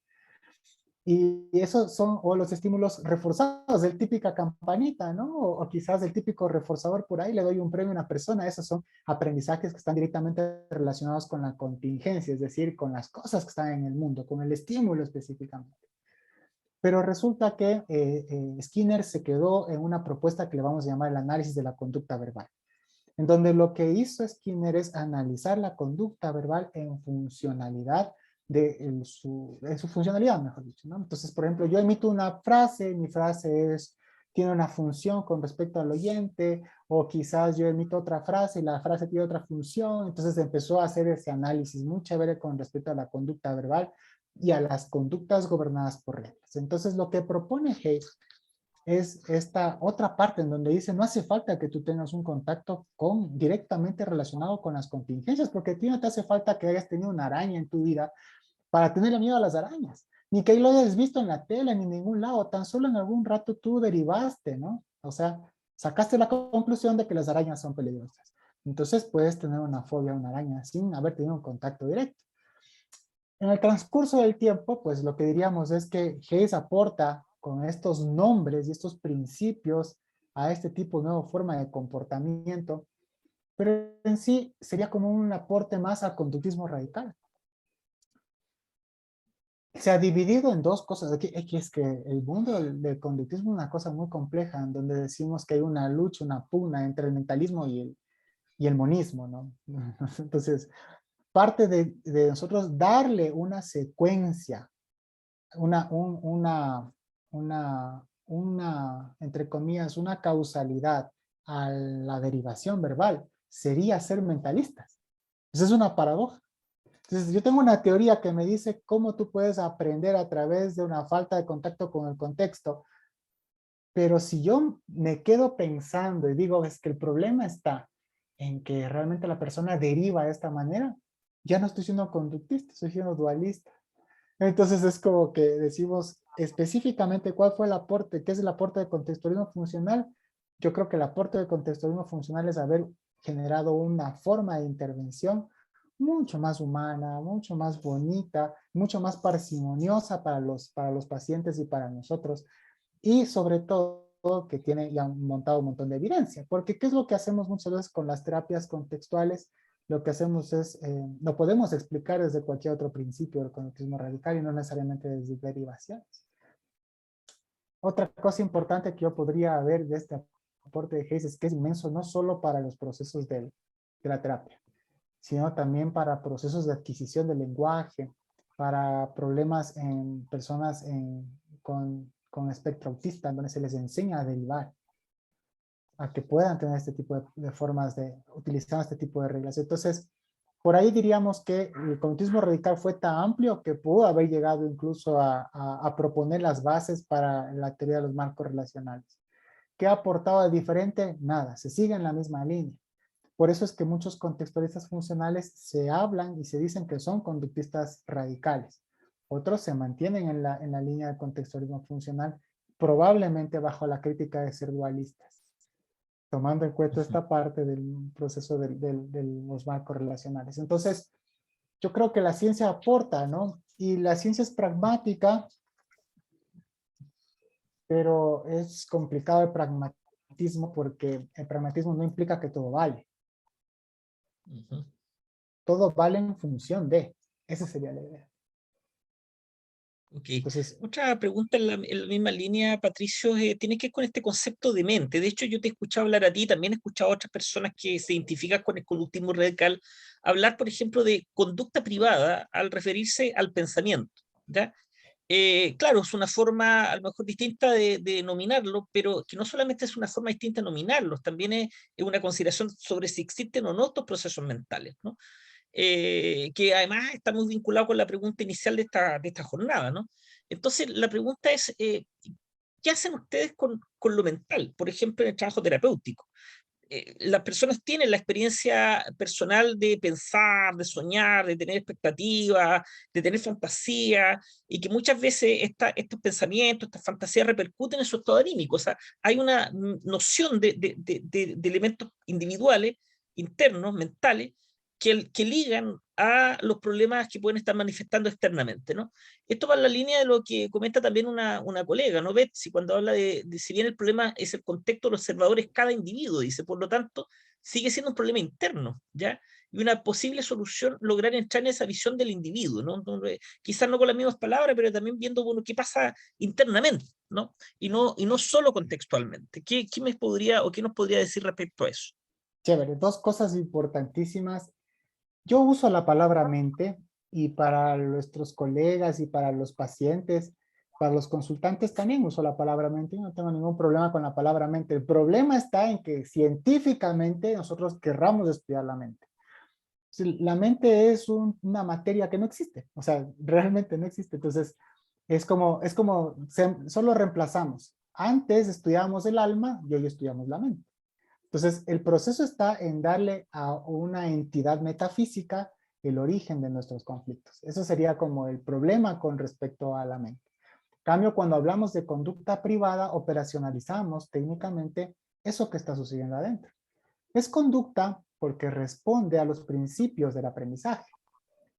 [SPEAKER 1] Y esos son o los estímulos reforzados, el típica campanita, ¿no? O quizás el típico reforzador por ahí, le doy un premio a una persona. Esos son aprendizajes que están directamente relacionados con la contingencia, es decir, con las cosas que están en el mundo, con el estímulo específicamente. Pero resulta que Skinner se quedó en una propuesta que le vamos a llamar el análisis de la conducta verbal, en donde lo que hizo Skinner es analizar la conducta verbal en funcionalidad de su funcionalidad, mejor dicho, ¿no? Entonces, por ejemplo, yo emito una frase, mi frase tiene una función con respecto al oyente, o quizás yo emito otra frase y la frase tiene otra función, entonces empezó a hacer ese análisis muy chévere con respecto a la conducta verbal y a las conductas gobernadas por reglas. Entonces, lo que propone Hayes es esta otra parte en donde dice no hace falta que tú tengas un contacto directamente relacionado con las contingencias, porque a ti no te hace falta que hayas tenido una araña en tu vida para tenerle miedo a las arañas, ni que lo hayas visto en la tele, ni en ningún lado, tan solo en algún rato tú derivaste, ¿no? O sea, sacaste la conclusión de que las arañas son peligrosas. Entonces puedes tener una fobia a una araña sin haber tenido un contacto directo. En el transcurso del tiempo, pues lo que diríamos es que Hayes aporta con estos nombres y estos principios a este tipo de nueva forma de comportamiento, pero en sí sería como un aporte más al conductismo radical. Se ha dividido en dos cosas. Aquí es que el mundo del conductismo es una cosa muy compleja, en donde decimos que hay una lucha, una pugna entre el mentalismo y el monismo, ¿no? Entonces, parte de nosotros darle una secuencia, entre comillas, una causalidad a la derivación verbal, sería ser mentalistas. Esa es una paradoja. Entonces, yo tengo una teoría que me dice cómo tú puedes aprender a través de una falta de contacto con el contexto, pero si yo me quedo pensando y digo, es que el problema está en que realmente la persona deriva de esta manera, ya no estoy siendo conductista, estoy siendo dualista. Entonces es como que decimos específicamente cuál fue el aporte, qué es el aporte de contextualismo funcional. Yo creo que el aporte de contextualismo funcional es haber generado una forma de intervención mucho más humana, mucho más bonita, mucho más parsimoniosa para los pacientes y para nosotros. Y sobre todo que tiene ya montado un montón de evidencia, porque ¿qué es lo que hacemos muchas veces con las terapias contextuales? Lo que hacemos es, lo podemos explicar desde cualquier otro principio del conductismo radical y no necesariamente desde derivaciones. Otra cosa importante que yo podría ver de este aporte de Hayes es que es inmenso no solo para los procesos de la terapia, sino también para procesos de adquisición del lenguaje, para problemas en personas con espectro autista, donde se les enseña a derivar, a que puedan tener este tipo de formas de utilizar este tipo de reglas. Entonces, por ahí diríamos que el conductismo radical fue tan amplio que pudo haber llegado incluso a proponer las bases para la teoría de los marcos relacionales. ¿Qué ha aportado de diferente? Nada, se sigue en la misma línea. Por eso es que muchos contextualistas funcionales se hablan y se dicen que son conductistas radicales. Otros se mantienen en la línea de contextualismo funcional, probablemente bajo la crítica de ser dualistas. tomando en cuenta esta parte del proceso de los marcos relacionales. Entonces, yo creo que la ciencia aporta, ¿no? Y la ciencia es pragmática, pero es complicado el pragmatismo porque el pragmatismo no implica que todo vale.
[SPEAKER 2] Ujú.
[SPEAKER 1] Todo vale en función de. Esa sería la idea.
[SPEAKER 2] Ok.
[SPEAKER 1] Entonces,
[SPEAKER 2] Otra pregunta en la misma línea, Patricio, tiene que ver con este concepto de mente. De hecho, yo te he escuchado hablar a ti, también he escuchado a otras personas que se identifican con el conductismo radical, hablar, por ejemplo, de conducta privada al referirse al pensamiento, ¿ya? Claro, es una forma a lo mejor distinta de denominarlo, pero que no solamente es una forma distinta de nominarlos, también es una consideración sobre si existen o no estos procesos mentales, ¿no? Que además está muy vinculado con la pregunta inicial de esta jornada, ¿no? Entonces, la pregunta es, ¿qué hacen ustedes con lo mental? Por ejemplo, en el trabajo terapéutico. Las personas tienen la experiencia personal de pensar, de soñar, de tener expectativas, de tener fantasía, y que muchas veces estos pensamientos, estas fantasías repercuten en su estado anímico. O sea, hay una noción de elementos individuales, internos, mentales, que ligan a los problemas que pueden estar manifestando externamente, ¿no? Esto va en la línea de lo que comenta también una colega, ¿no? Betsy, cuando habla de si bien el problema es el contexto de los observadores, cada individuo, dice, por lo tanto, sigue siendo un problema interno, ¿ya? Y una posible solución, lograr entrar en esa visión del individuo, ¿no? Quizás no con las mismas palabras, pero también viendo, bueno, qué pasa internamente, ¿no? Y no solo contextualmente. ¿Qué me podría o qué nos podría decir respecto a eso?
[SPEAKER 1] chévere, dos cosas importantísimas. Yo uso la palabra mente y para nuestros colegas y para los pacientes, para los consultantes también uso la palabra mente. No tengo ningún problema con la palabra mente. El problema está en que científicamente nosotros querramos estudiar la mente. Si la mente es una materia que no existe, o sea, realmente no existe. Entonces, solo reemplazamos. Antes estudiábamos el alma y hoy estudiamos la mente. Entonces, el proceso está en darle a una entidad metafísica el origen de nuestros conflictos. Eso sería como el problema con respecto a la mente. En cambio, cuando hablamos de conducta privada, operacionalizamos técnicamente eso que está sucediendo adentro. Es conducta porque responde a los principios del aprendizaje.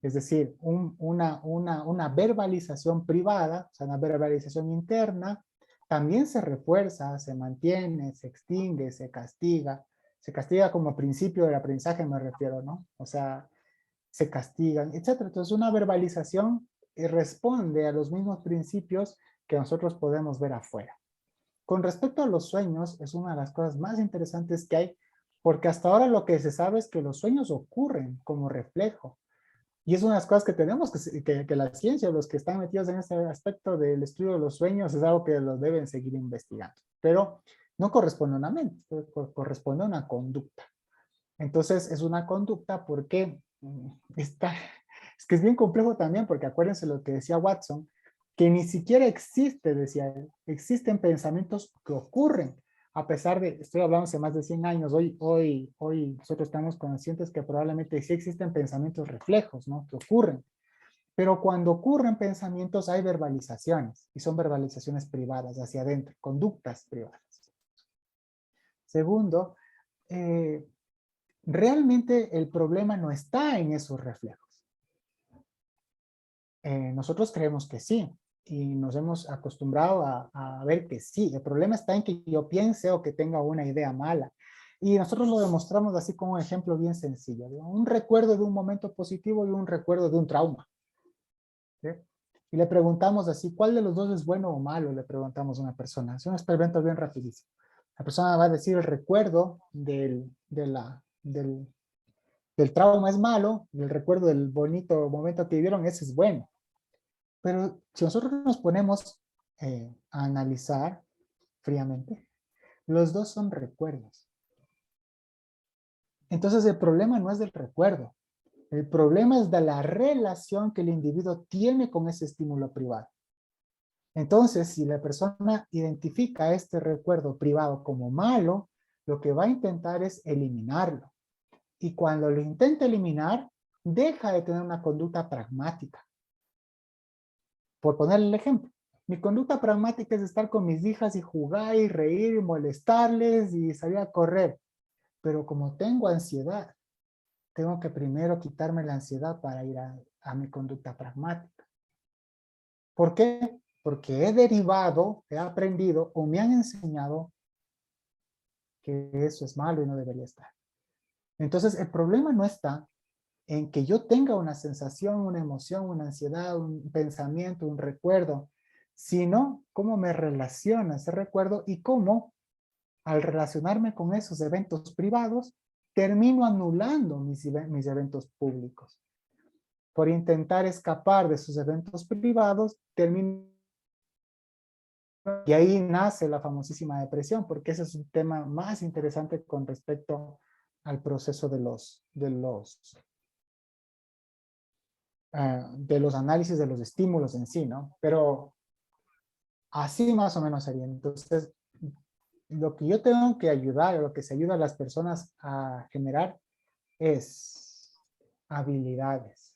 [SPEAKER 1] Es decir, una verbalización privada, o sea, una verbalización interna, también se refuerza, se mantiene, se extingue, se castiga. Se castiga como principio del aprendizaje, me refiero, ¿no? O sea, se castigan, etc. Entonces, una verbalización responde a los mismos principios que nosotros podemos ver afuera. Con respecto a los sueños, es una de las cosas más interesantes que hay, porque hasta ahora lo que se sabe es que los sueños ocurren como reflejo. Y es una de las cosas que tenemos que la ciencia, los que están metidos en este aspecto del estudio de los sueños, es algo que los deben seguir investigando. Pero no corresponde a una mente, corresponde a una conducta. Entonces es una conducta porque es que es bien complejo también, porque acuérdense lo que decía Watson, que ni siquiera existe, decía él, existen pensamientos que ocurren, a pesar de, estoy hablando hace más de 100 años, hoy nosotros estamos conscientes que probablemente sí existen pensamientos reflejos, ¿no? Que ocurren, pero cuando ocurren pensamientos hay verbalizaciones, y son verbalizaciones privadas hacia adentro, conductas privadas. Segundo, realmente el problema no está en esos reflejos. Nosotros creemos que sí, y nos hemos acostumbrado a ver que sí. El problema está en que yo piense o que tenga una idea mala. Y nosotros lo demostramos así como un ejemplo bien sencillo, ¿no? Un recuerdo de un momento positivo y un recuerdo de un trauma, ¿sí? Y le preguntamos así, ¿cuál de los dos es bueno o malo? Le preguntamos a una persona. Es un experimento bien rapidísimo. La persona va a decir el recuerdo del trauma es malo y el recuerdo del bonito momento que vivieron, ese es bueno. Pero si nosotros nos ponemos a analizar fríamente, los dos son recuerdos. Entonces el problema no es del recuerdo, el problema es de la relación que el individuo tiene con ese estímulo privado. Entonces, si la persona identifica este recuerdo privado como malo, lo que va a intentar es eliminarlo. Y cuando lo intenta eliminar, deja de tener una conducta pragmática. Por ponerle el ejemplo, Mi conducta pragmática es estar con mis hijas y jugar y reír y molestarles y salir a correr. Pero como tengo ansiedad, tengo que primero quitarme la ansiedad para ir a mi conducta pragmática. ¿Por qué? Porque he derivado, he aprendido o me han enseñado que eso es malo y no debería estar. Entonces, el problema no está en que yo tenga una sensación, una emoción, una ansiedad, un pensamiento, un recuerdo, sino cómo me relaciona ese recuerdo y cómo, al relacionarme con esos eventos privados, termino anulando mis eventos públicos. Por intentar escapar de sus eventos privados, termino. Y ahí nace la famosísima depresión, porque ese es un tema más interesante con respecto al proceso de los análisis de los estímulos en sí, ¿no? Pero así más o menos sería. Entonces, lo que yo tengo que ayudar, o lo que se ayuda a las personas a generar es habilidades.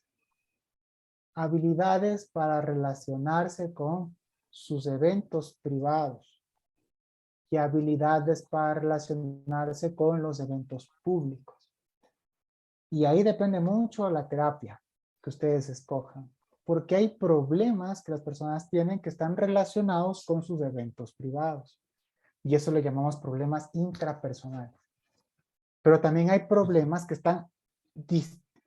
[SPEAKER 1] Habilidades para relacionarse con sus eventos privados y habilidades para relacionarse con los eventos públicos. Y ahí depende mucho la terapia que ustedes escojan, porque hay problemas que las personas tienen que están relacionados con sus eventos privados. Y eso le llamamos problemas intrapersonales. Pero también hay problemas que están,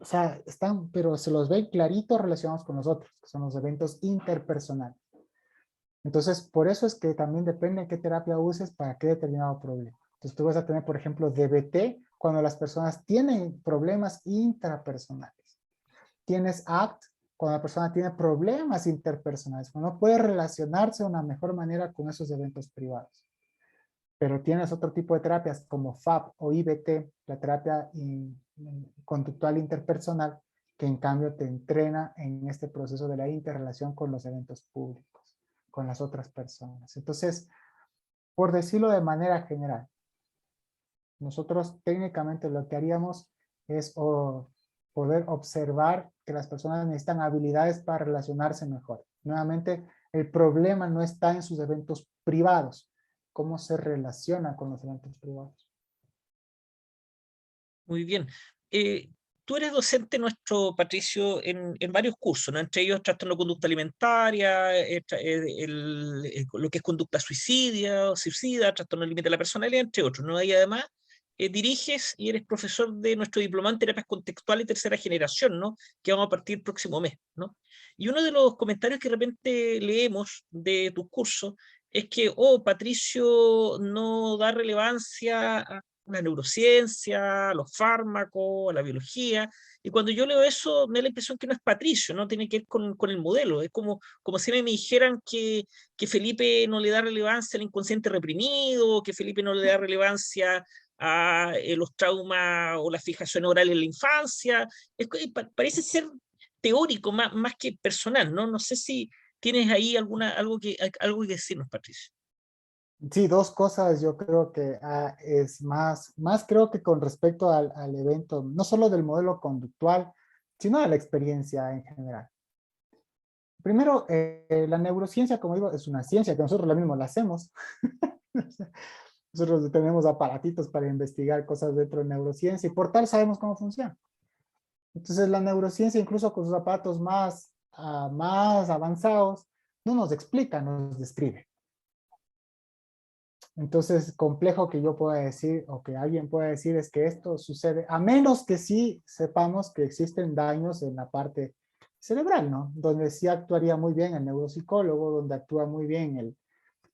[SPEAKER 1] o sea, están, pero se los ve clarito relacionados con los otros, que son los eventos interpersonales. Entonces, por eso es que también depende de qué terapia uses para qué determinado problema. Entonces, tú vas a tener, por ejemplo, DBT cuando las personas tienen problemas intrapersonales. Tienes ACT cuando la persona tiene problemas interpersonales, cuando no puede relacionarse de una mejor manera con esos eventos privados. Pero tienes otro tipo de terapias como FAP o IBT, la terapia conductual interpersonal, que en cambio te entrena en este proceso de la interrelación con los eventos públicos, con las otras personas. Entonces, por decirlo de manera general, nosotros técnicamente lo que haríamos es poder observar que las personas necesitan habilidades para relacionarse mejor. Nuevamente, el problema no está en sus eventos privados, cómo se relaciona con los eventos privados.
[SPEAKER 2] Muy bien. Tú eres docente nuestro, Patricio, en varios cursos, ¿no? Entre ellos trastorno de conducta alimentaria, lo que es conducta suicida, trastorno límite de la personalidad, entre otros, ¿no? Y además diriges y eres profesor de nuestro diplomado en terapias contextuales y tercera generación, ¿no? Que vamos a partir el próximo mes, ¿no? Y uno de los comentarios que de repente leemos de tus cursos es que, oh, Patricio no da relevancia a la neurociencia, a los fármacos, a la biología, y cuando yo leo eso me da la impresión que no es Patricio, no tiene que ver con el modelo, es como si me dijeran que Felipe no le da relevancia al inconsciente reprimido, que Felipe no le da relevancia a los traumas o las fijaciones orales en la infancia, parece ser teórico más que personal, ¿no? No sé si tienes ahí algo que decirnos, Patricio.
[SPEAKER 1] Sí, dos cosas yo creo que es más creo que con respecto al evento, no solo del modelo conductual, sino de la experiencia en general. Primero, la neurociencia, como digo, es una ciencia que nosotros la misma la hacemos. Nosotros tenemos aparatitos para investigar cosas dentro de neurociencia y por tal sabemos cómo funciona. Entonces la neurociencia, incluso con sus aparatos más avanzados, no nos explica, nos describe. Entonces, complejo que yo pueda decir o que alguien pueda decir es que esto sucede, a menos que sí sepamos que existen daños en la parte cerebral, ¿no? Donde sí actuaría muy bien el neuropsicólogo, donde actúa muy bien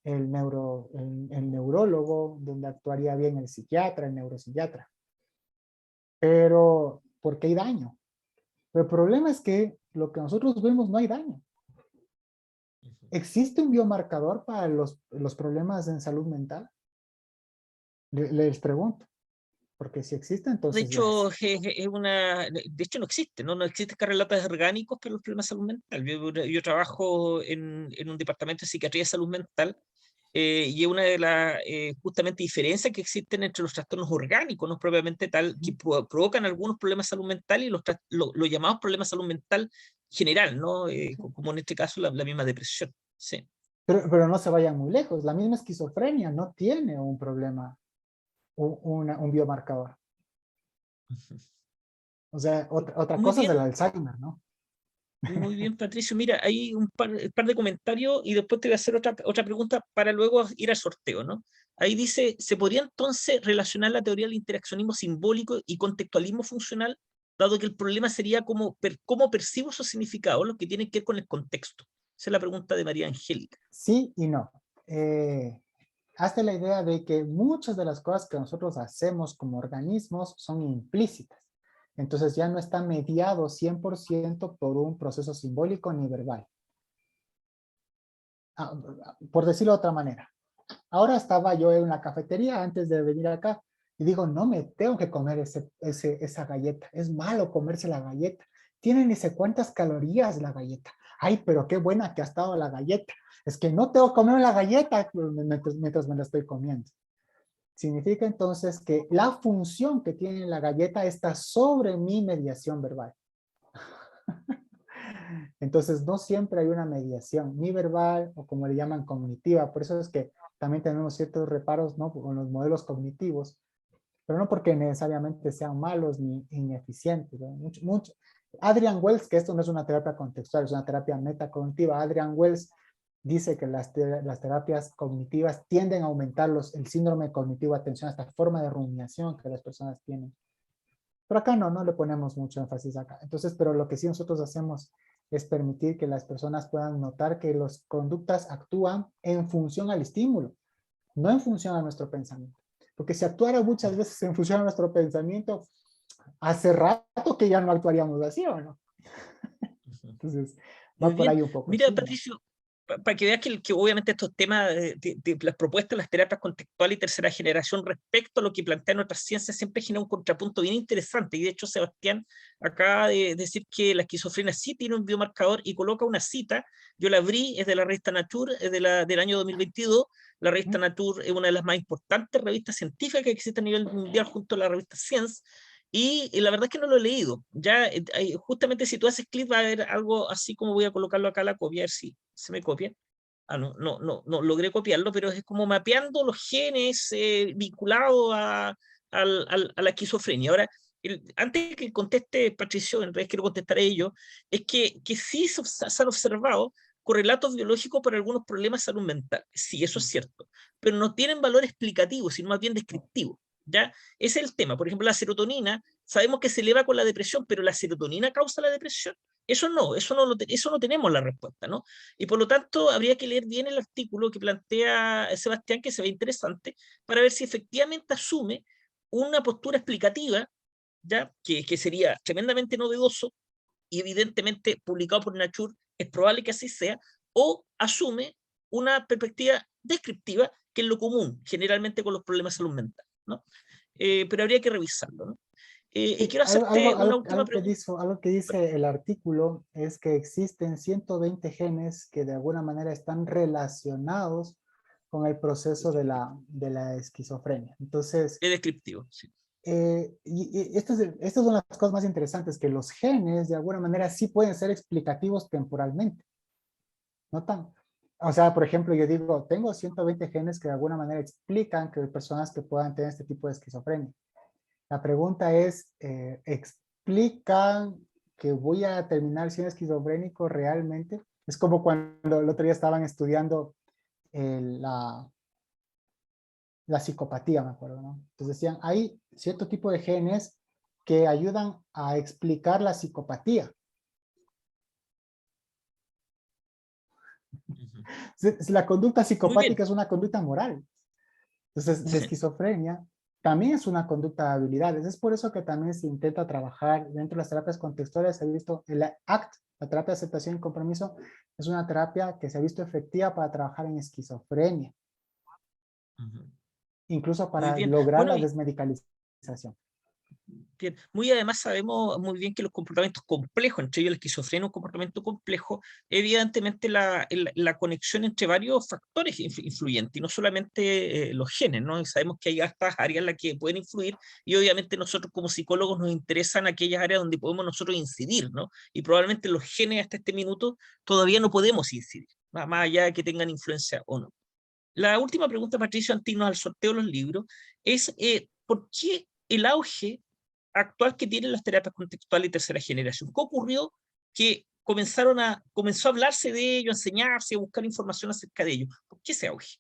[SPEAKER 1] el neurólogo, donde actuaría bien el psiquiatra, el neuropsiquiatra. Pero, ¿por qué hay daño? El problema es que lo que nosotros vemos no hay daño. ¿Existe un biomarcador para los problemas en salud mental? Les pregunto, porque si existe,
[SPEAKER 2] De
[SPEAKER 1] entonces
[SPEAKER 2] hecho, de hecho no existe, ¿no? No existen carrelatas orgánicos para los problemas de salud mental. Yo trabajo en un departamento de psiquiatría y salud mental, y una de las justamente diferencias que existen entre los trastornos orgánicos, no propiamente tal, que provocan algunos problemas de salud mental y los llamados problemas de salud mental general, ¿no? Como en este caso la misma depresión. Sí.
[SPEAKER 1] Pero no se vayan muy lejos. La misma esquizofrenia no tiene un problema, un biomarcador. O sea, otra
[SPEAKER 2] Muy
[SPEAKER 1] cosa es el
[SPEAKER 2] bien,
[SPEAKER 1] Alzheimer, ¿no?
[SPEAKER 2] muy bien, Patricio. Mira, hay un par de comentarios y después te voy a hacer otra pregunta para luego ir al sorteo, ¿no? Ahí dice, ¿se podría entonces relacionar la teoría del interaccionismo simbólico y contextualismo funcional, dado que el problema sería cómo percibo esos significados, los que tienen que ver con el contexto? Esa es la pregunta de María Angélica.
[SPEAKER 1] Sí y no. Hazte la idea de que muchas de las cosas que nosotros hacemos como organismos son implícitas. Entonces ya no está mediado 100% por un proceso simbólico ni verbal. Por decirlo de otra manera. Ahora estaba yo en una cafetería antes de venir acá y digo, no me tengo que comer esa galleta. Es malo comerse la galleta. Tiene ni sé cuántas calorías la galleta. Ay, pero qué buena que ha estado la galleta. Es que no tengo que comer la galleta mientras me la estoy comiendo. Significa entonces que la función que tiene la galleta está sobre mi mediación verbal. Entonces, no siempre hay una mediación, ni verbal o como le llaman cognitiva. Por eso es que también tenemos ciertos reparos, ¿no?, con los modelos cognitivos, pero no porque necesariamente sean malos ni ineficientes, ¿no? Adrian Wells, que esto no es una terapia contextual, es una terapia metacognitiva. Adrian Wells dice que las terapias cognitivas tienden a aumentar el síndrome cognitivo, atención, esta forma de rumiación que las personas tienen. Pero acá no le ponemos mucho énfasis acá. Entonces, pero lo que sí nosotros hacemos es permitir que las personas puedan notar que las conductas actúan en función al estímulo, no en función a nuestro pensamiento. Porque si actuara muchas veces en función a nuestro pensamiento, hace rato que ya no actuaríamos así, ¿o no? Entonces,
[SPEAKER 2] Muy
[SPEAKER 1] va por
[SPEAKER 2] bien.
[SPEAKER 1] ahí un poco el
[SPEAKER 2] Mira,
[SPEAKER 1] síndrome.
[SPEAKER 2] Patricio, para que veas que obviamente estos temas de las propuestas de las terapias contextuales y tercera generación respecto a lo que plantean otras ciencias siempre genera un contrapunto bien interesante. Y de hecho, Sebastián acaba de decir que la esquizofrenia sí tiene un biomarcador y coloca una cita. Yo la abrí, es de la revista Nature, es del año 2022. La revista Nature es una de las más importantes revistas científicas que existe a nivel mundial junto a la revista Science. Y la verdad es que no lo he leído. Ya, justamente si tú haces clic va a haber algo así como voy a colocarlo acá a la copia, a ver si se me copia. Ah, no logré copiarlo, pero es como mapeando los genes vinculados a la esquizofrenia. Ahora, antes que conteste Patricio, en realidad quiero contestar a ello, es que sí se han observado correlatos biológicos para algunos problemas de salud mental. Sí, eso es cierto, pero no tienen valor explicativo, sino más bien descriptivo. ¿Ya? Ese es el tema. Por ejemplo, la serotonina, sabemos que se eleva con la depresión, pero ¿la serotonina causa la depresión? Eso no tenemos la respuesta, ¿no? Y por lo tanto, habría que leer bien el artículo que plantea Sebastián, que se ve interesante, para ver si efectivamente asume una postura explicativa, ¿ya? Que sería tremendamente novedoso y evidentemente publicado por Nature, es probable que así sea, o asume una perspectiva descriptiva, que es lo común generalmente con los problemas de salud mental, ¿no? Pero habría que revisarlo, ¿no? Y
[SPEAKER 1] Sí,
[SPEAKER 2] quiero hacerte una última pregunta.
[SPEAKER 1] algo que dice el artículo es que existen 120 genes que de alguna manera están relacionados con el proceso de la esquizofrenia. Entonces,
[SPEAKER 2] Es descriptivo, sí.
[SPEAKER 1] y estas son las cosas más interesantes, que los genes de alguna manera sí pueden ser explicativos temporalmente. No tan, o sea, por ejemplo, yo digo, tengo 120 genes que de alguna manera explican que hay personas que puedan tener este tipo de esquizofrenia. La pregunta es, ¿explican que voy a terminar siendo esquizofrénico realmente? Es como cuando el otro día estaban estudiando la psicopatía, me acuerdo, ¿no? Entonces decían, hay cierto tipo de genes que ayudan a explicar la psicopatía. Si la conducta
[SPEAKER 2] Muy bien.
[SPEAKER 1] psicopática es una conducta moral. Entonces, la esquizofrenia también es una conducta de habilidades. Es por eso que también se intenta trabajar dentro de las terapias contextuales. Se ha visto el ACT, la terapia de aceptación y compromiso, es una terapia que se ha visto efectiva para trabajar en esquizofrenia, incluso
[SPEAKER 2] Muy
[SPEAKER 1] para
[SPEAKER 2] bien.
[SPEAKER 1] lograr
[SPEAKER 2] Bueno,
[SPEAKER 1] la
[SPEAKER 2] y
[SPEAKER 1] desmedicalización.
[SPEAKER 2] bien. Muy además sabemos muy bien que los comportamientos complejos, entre ellos la esquizofrenia, un comportamiento complejo, evidentemente la conexión entre varios factores influyentes, y no solamente los genes, ¿no? Y sabemos que hay estas áreas en las que pueden influir, y obviamente nosotros como psicólogos nos interesan aquellas áreas donde podemos nosotros incidir, ¿no? Y probablemente los genes hasta este minuto todavía no podemos incidir. más allá de que tengan influencia o no. La última pregunta, Patricio, antes de irnos al sorteo de los libros, es ¿por qué el auge actual que tienen las terapias contextuales y tercera generación? ¿Qué ocurrió que comenzó a hablarse de ello, a enseñarse, a buscar información acerca de ello? ¿Por qué ese auge?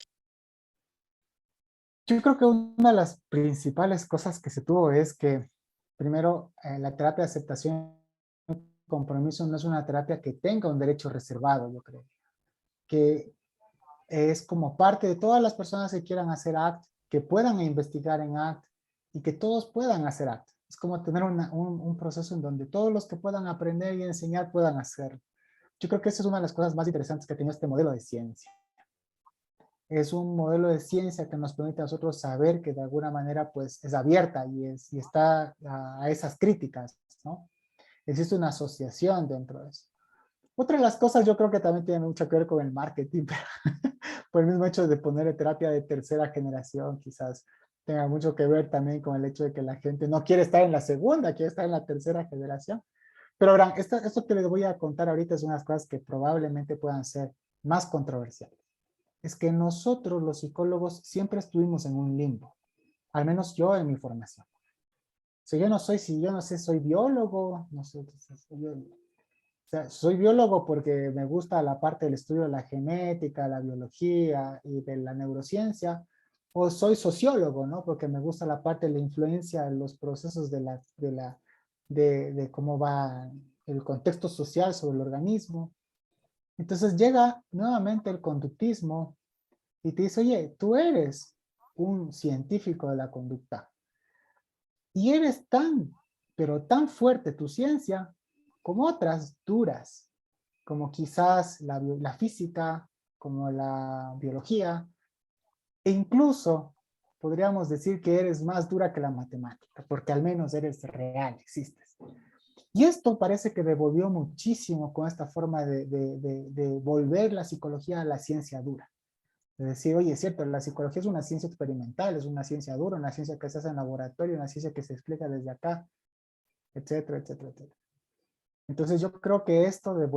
[SPEAKER 1] Yo creo que una de las principales cosas que se tuvo es que, primero, la terapia de aceptación y compromiso no es una terapia que tenga un derecho reservado, yo creo. Que es como parte de todas las personas que quieran hacer ACT, que puedan investigar en ACT y que todos puedan hacer ACT. Es como tener un proceso en donde todos los que puedan aprender y enseñar puedan hacerlo. Yo creo que esa es una de las cosas más interesantes que tiene este modelo de ciencia. Es un modelo de ciencia que nos permite a nosotros saber que de alguna manera pues es abierta y está a esas críticas, ¿no? Existe una asociación dentro de eso. Otra de las cosas yo creo que también tiene mucho que ver con el marketing, por el mismo hecho de poner terapia de tercera generación, quizás tenga mucho que ver también con el hecho de que la gente no quiere estar en la segunda, quiere estar en la tercera generación. Pero verán, esto que les voy a contar ahorita es unas cosas que probablemente puedan ser más controversiales. Es que nosotros los psicólogos siempre estuvimos en un limbo, al menos yo en mi formación. Si yo no sé, soy biólogo, no sé, o sea, soy biólogo porque me gusta la parte del estudio de la genética, la biología y de la neurociencia, o soy sociólogo, ¿no? Porque me gusta la parte de la influencia en los procesos de cómo va el contexto social sobre el organismo. Entonces llega nuevamente el conductismo y te dice, oye, tú eres un científico de la conducta y eres pero tan fuerte tu ciencia como otras duras, como quizás la física, como la biología, e incluso podríamos decir que eres más dura que la matemática, porque al menos eres real, existes. Y esto parece que devolvió muchísimo con esta forma de volver la psicología a la ciencia dura. Es decir, oye, es cierto, la psicología es una ciencia experimental, es una ciencia dura, una ciencia que se hace en laboratorio, una ciencia que se explica desde acá, etcétera, etcétera, etcétera. Entonces yo creo que esto de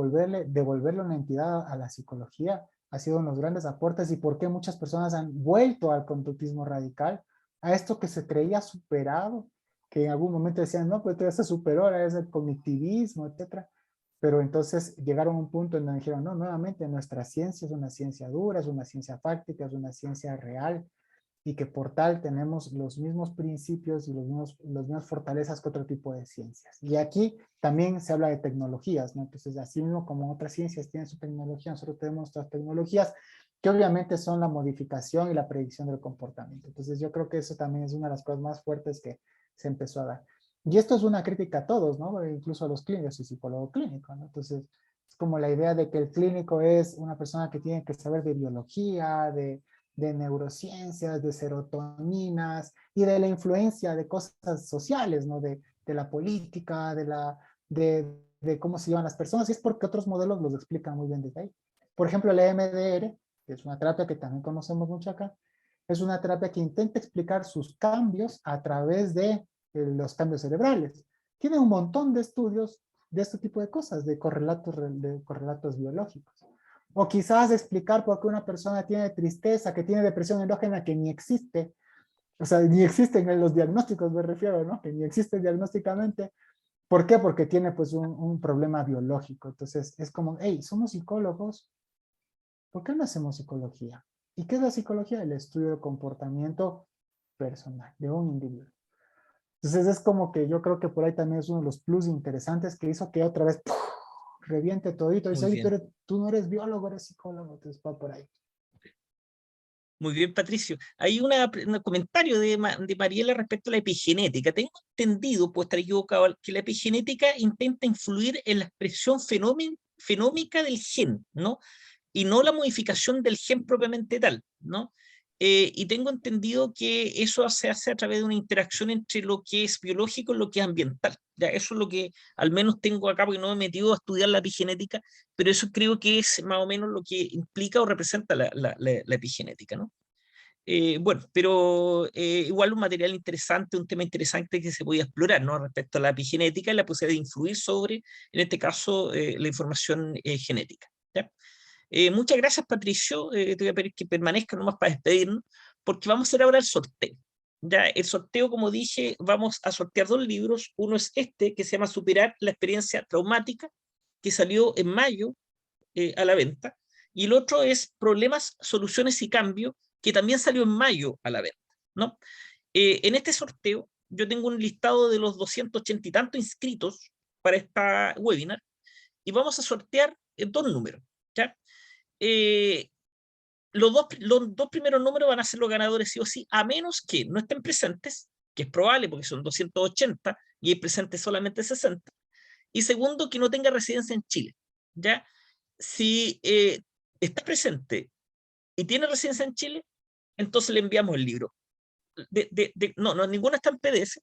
[SPEAKER 1] devolverle una entidad a la psicología ha sido uno de los grandes aportes y por qué muchas personas han vuelto al conductismo radical, a esto que se creía superado, que en algún momento decían, no, pues esto ya se superó, ahora es el cognitivismo, etcétera. Pero entonces llegaron a un punto en donde dijeron, no, nuevamente nuestra ciencia es una ciencia dura, es una ciencia fáctica, es una ciencia real, y que por tal tenemos los mismos principios y las mismas fortalezas que otro tipo de ciencias. Y aquí también se habla de tecnologías, ¿no? Entonces, así mismo como otras ciencias tienen su tecnología, nosotros tenemos nuestras tecnologías que obviamente son la modificación y la predicción del comportamiento. Entonces, yo creo que eso también es una de las cosas más fuertes que se empezó a dar. Y esto es una crítica a todos, ¿no? Incluso a los clínicos y psicólogo clínico, ¿no? Entonces, es como la idea de que el clínico es una persona que tiene que saber de biología, de neurociencias, de serotoninas y de la influencia de cosas sociales, ¿no? De la política, de cómo se llevan las personas, y es porque otros modelos los explican muy bien desde ahí. Por ejemplo, el EMDR, que es una terapia que también conocemos mucho acá, es una terapia que intenta explicar sus cambios a través de los cambios cerebrales. Tiene un montón de estudios de este tipo de cosas, de correlatos biológicos. O quizás explicar por qué una persona tiene tristeza, que tiene depresión endógena que ni existe, o sea, ni existen en los diagnósticos, me refiero, ¿no? Que ni existe diagnósticamente. ¿Por qué? Porque tiene pues un problema biológico. Entonces es como, hey, somos psicólogos, ¿por qué no hacemos psicología? ¿Y qué es la psicología? El estudio del comportamiento personal de un individuo. Entonces es como que yo creo que por ahí también es uno de los plus interesantes que hizo que otra vez ¡puf! Reviente todito. Y dice,
[SPEAKER 2] Muy
[SPEAKER 1] oye,
[SPEAKER 2] bien.
[SPEAKER 1] tú no eres biólogo, eres psicólogo. Entonces va por ahí.
[SPEAKER 2] Muy bien, Patricio. Hay un comentario de Mariela respecto a la epigenética. Tengo entendido, puedo estar equivocado, que la epigenética intenta influir en la expresión fenómica del gen, ¿no? Y no la modificación del gen propiamente tal, ¿no? Y tengo entendido que eso se hace a través de una interacción entre lo que es biológico y lo que es ambiental. Ya, eso es lo que al menos tengo acá, porque no me he metido a estudiar la epigenética, pero eso creo que es más o menos lo que implica o representa la epigenética, ¿no? Bueno, pero igual un material interesante, un tema interesante que se podía explorar, ¿no? Respecto a la epigenética y la posibilidad de influir sobre, en este caso, la información genética. ¿Ya? Muchas gracias, Patricio. Te voy a pedir que permanezca nomás para despedirnos, porque vamos a hacer ahora el sorteo. Ya, el sorteo, como dije, vamos a sortear 2 libros. Uno es este, que se llama Superar la experiencia traumática, que salió en mayo a la venta. Y el otro es Problemas, Soluciones y Cambio, que también salió en mayo a la venta, ¿no? En este sorteo, yo tengo un listado de los 280 y tantos inscritos para esta webinar, y vamos a sortear 2 números, ¿ya? Los dos primeros números van a ser los ganadores sí o sí, a menos que no estén presentes, que es probable porque son 280 y hay presentes solamente 60. Y segundo, que no tenga residencia en Chile, ¿ya? Si está presente y tiene residencia en Chile, entonces le enviamos el libro. No, ninguno está en PDF,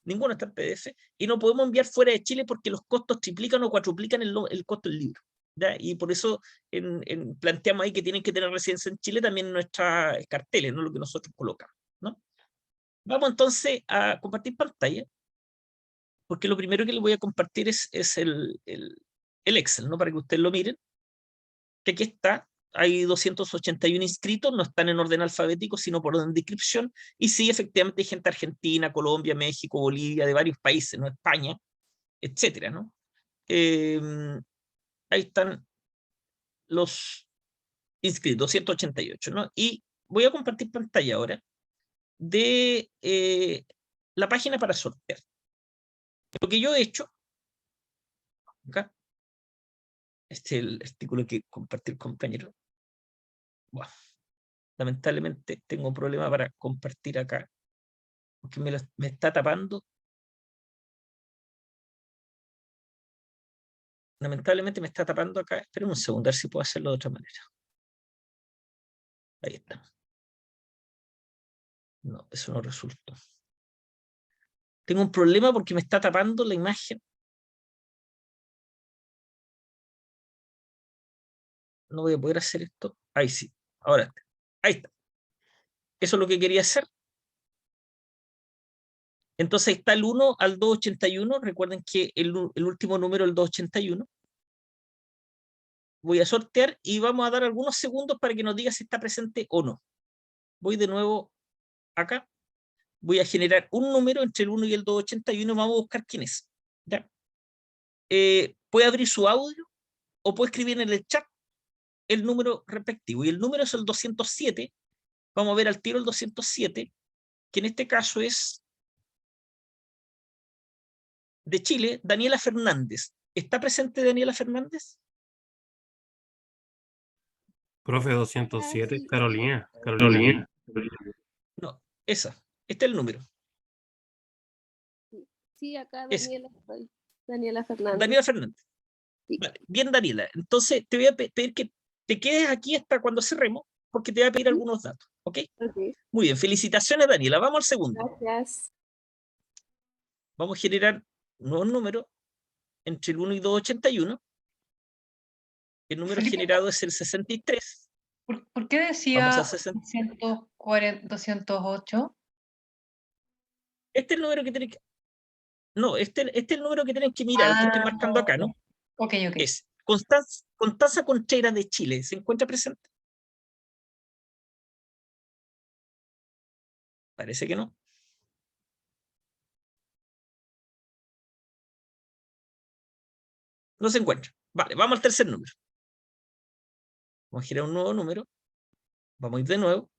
[SPEAKER 2] ninguno está en PDF, y no podemos enviar fuera de Chile porque los costos triplican o cuatruplican el costo del libro, ¿ya? Y por eso planteamos ahí que tienen que tener residencia en Chile también en nuestras carteles, no lo que nosotros colocamos, ¿no? Vamos entonces a compartir pantalla, porque lo primero que les voy a compartir es el Excel, ¿no? Para que ustedes lo miren, que aquí está. Hay 281 inscritos, no están en orden alfabético, sino por orden de inscripción, y sí, efectivamente hay gente argentina, Colombia, México, Bolivia, de varios países, ¿no? España, etcétera, ¿no? Ahí están los inscritos, 288, ¿no? Y voy a compartir pantalla ahora de la página para sortear. Lo que yo he hecho, acá, este es el artículo que compartió el compañero. Bueno, lamentablemente tengo un problema para compartir acá, porque me está tapando. Lamentablemente me está tapando acá. Esperen un segundo, a ver si puedo hacerlo de otra manera. Ahí está. No, eso no resultó. Tengo un problema porque me está tapando la imagen. No voy a poder hacer esto. Ahí sí. Ahora, ahí está. Eso es lo que quería hacer. Entonces está el 1 al 281. Recuerden que el último número es el 281. Voy a sortear y vamos a dar algunos segundos para que nos diga si está presente o no. Voy de nuevo acá. Voy a generar un número entre el 1 y el 281. Vamos a buscar quién es. ¿Ya? Puede abrir su audio o puede escribir en el chat el número respectivo. Y el número es el 207. Vamos a ver al tiro el 207, que en este caso es de Chile, Daniela Fernández. ¿Está presente Daniela Fernández?
[SPEAKER 3] Profe 207,
[SPEAKER 4] Sí.
[SPEAKER 3] Carolina.
[SPEAKER 4] Carolina.
[SPEAKER 2] No, esa. Este es el número.
[SPEAKER 4] Sí, acá
[SPEAKER 2] Ese.
[SPEAKER 4] Daniela estoy. Daniela Fernández.
[SPEAKER 2] Daniela Fernández.
[SPEAKER 4] Sí.
[SPEAKER 2] Vale. Bien, Daniela. Entonces te voy a pedir que te quedes aquí hasta cuando cerremos, porque te voy a pedir algunos datos. ¿Ok?
[SPEAKER 4] Ok,
[SPEAKER 2] Muy bien. Felicitaciones, Daniela. Vamos al segundo.
[SPEAKER 4] gracias.
[SPEAKER 2] Vamos a generar un nuevo número entre el 1 y 281. El número
[SPEAKER 5] Felipe,
[SPEAKER 2] generado es el 63.
[SPEAKER 5] ¿por qué
[SPEAKER 2] Vamos
[SPEAKER 5] decía
[SPEAKER 2] a 60.
[SPEAKER 5] 208?
[SPEAKER 2] Este es el número que tienen que... No, este es el número que tienen que mirar, el que estoy marcando acá, ¿no?
[SPEAKER 5] Ok.
[SPEAKER 2] Es Constanza Contreras de Chile. ¿Se encuentra presente? Parece que no. No se encuentra. Vale, vamos al tercer número. Vamos a girar un nuevo número. Vamos a ir de nuevo.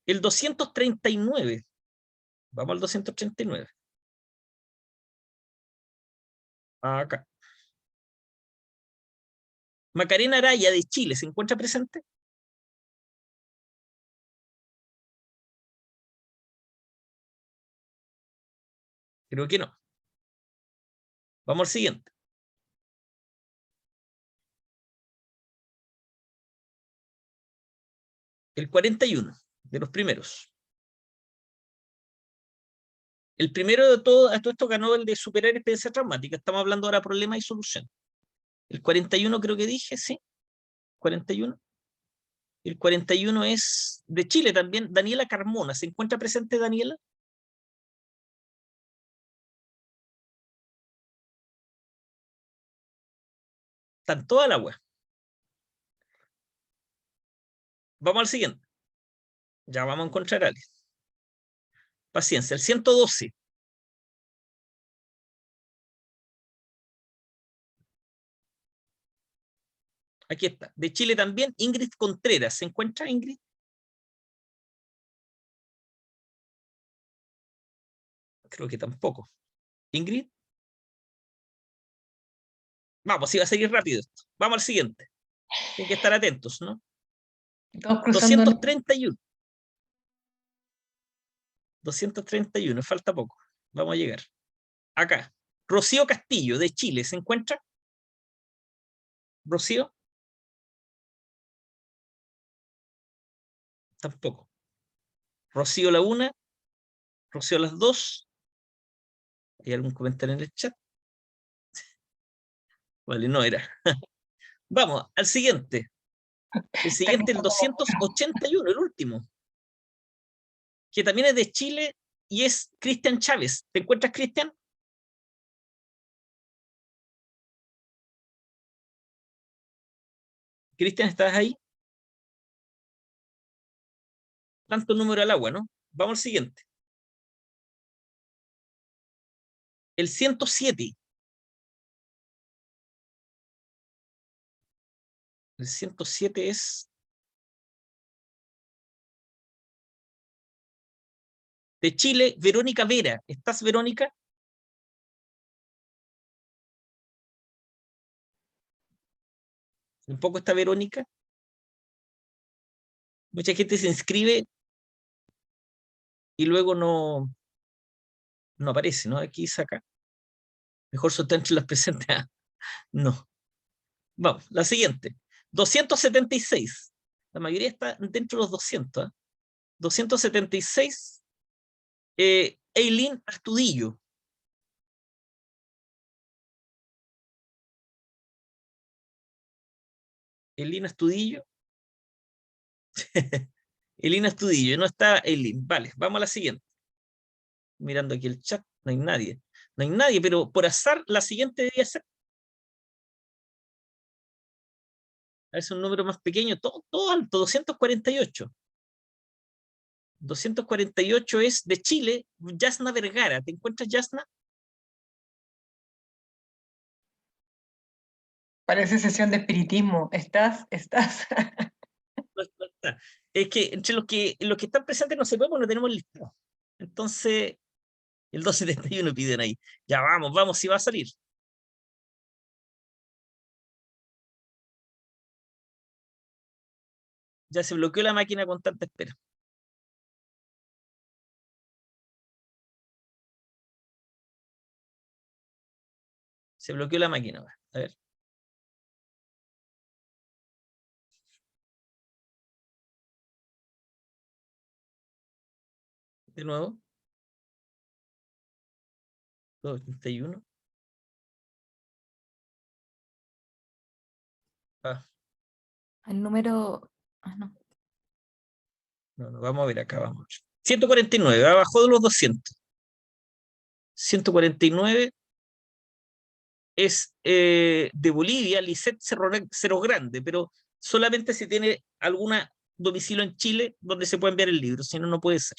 [SPEAKER 2] El 239. Vamos al 239. Acá. Macarena Araya de Chile. ¿Se encuentra presente? Creo que no. Vamos al siguiente. El 41, de los primeros. El primero de todo esto ganó el de superar experiencia traumática. Estamos hablando ahora de problemas y solución. El 41 creo que dije, sí. 41. El 41 es de Chile también. Daniela Carmona. ¿Se encuentra presente Daniela? Están toda la web. Vamos al siguiente. Ya vamos a encontrar a alguien. Paciencia, el 112. Aquí está. De Chile también, Ingrid Contreras. ¿Se encuentra, Ingrid? Creo que tampoco. Ingrid. Vamos, iba a seguir rápido esto. Vamos al siguiente. Tienen que estar atentos, ¿no?
[SPEAKER 5] Todos cruzando.
[SPEAKER 2] 231. 231, falta poco. Vamos a llegar. Acá. Rocío Castillo, de Chile. ¿Se encuentra? ¿Rocío? Tampoco. Rocío la una. Rocío las dos. ¿Hay algún comentario en el chat? Vale, no era. Vamos, al siguiente. El siguiente, el 281, el último. Que también es de Chile y es Cristian Chávez. ¿Te encuentras, Cristian? Cristian, ¿estás ahí? Tanto número al agua, ¿no? Vamos al siguiente. El 107. El 107 es de Chile, Verónica Vera. ¿Estás, Verónica? Un poco está Verónica. Mucha gente se inscribe y luego no aparece, ¿no? Aquí saca. Mejor soltar entre las presentes. Ah, no. Vamos, la siguiente. 276. La mayoría está dentro de los 200. ¿Eh? 276. Eileen Astudillo. Eileen Astudillo. Eileen Astudillo. No está Eileen. Vale, vamos a la siguiente. Mirando aquí el chat, no hay nadie. No hay nadie, pero por azar la siguiente debería ser. A ver, es un número más pequeño, todo alto, 248. 248 es de Chile, Yasna Vergara. ¿Te encuentras, Yasna?
[SPEAKER 5] Parece sesión de espiritismo. ¿Estás?
[SPEAKER 2] No está. Es que entre los que están presentes no se puede, porque no tenemos listado. Entonces, el 271 piden ahí. Ya vamos, si va a salir. Ya se bloqueó la máquina con tanta espera. Se bloqueó la máquina. A ver. De nuevo. 281. Ah,
[SPEAKER 6] El número... no.
[SPEAKER 2] no, vamos a ver acá, vamos. 149, abajo de los 200. 149 es de Bolivia, Lisette Cerro Grande, pero solamente si tiene alguna domicilio en Chile donde se puede enviar el libro, si no, no puede ser.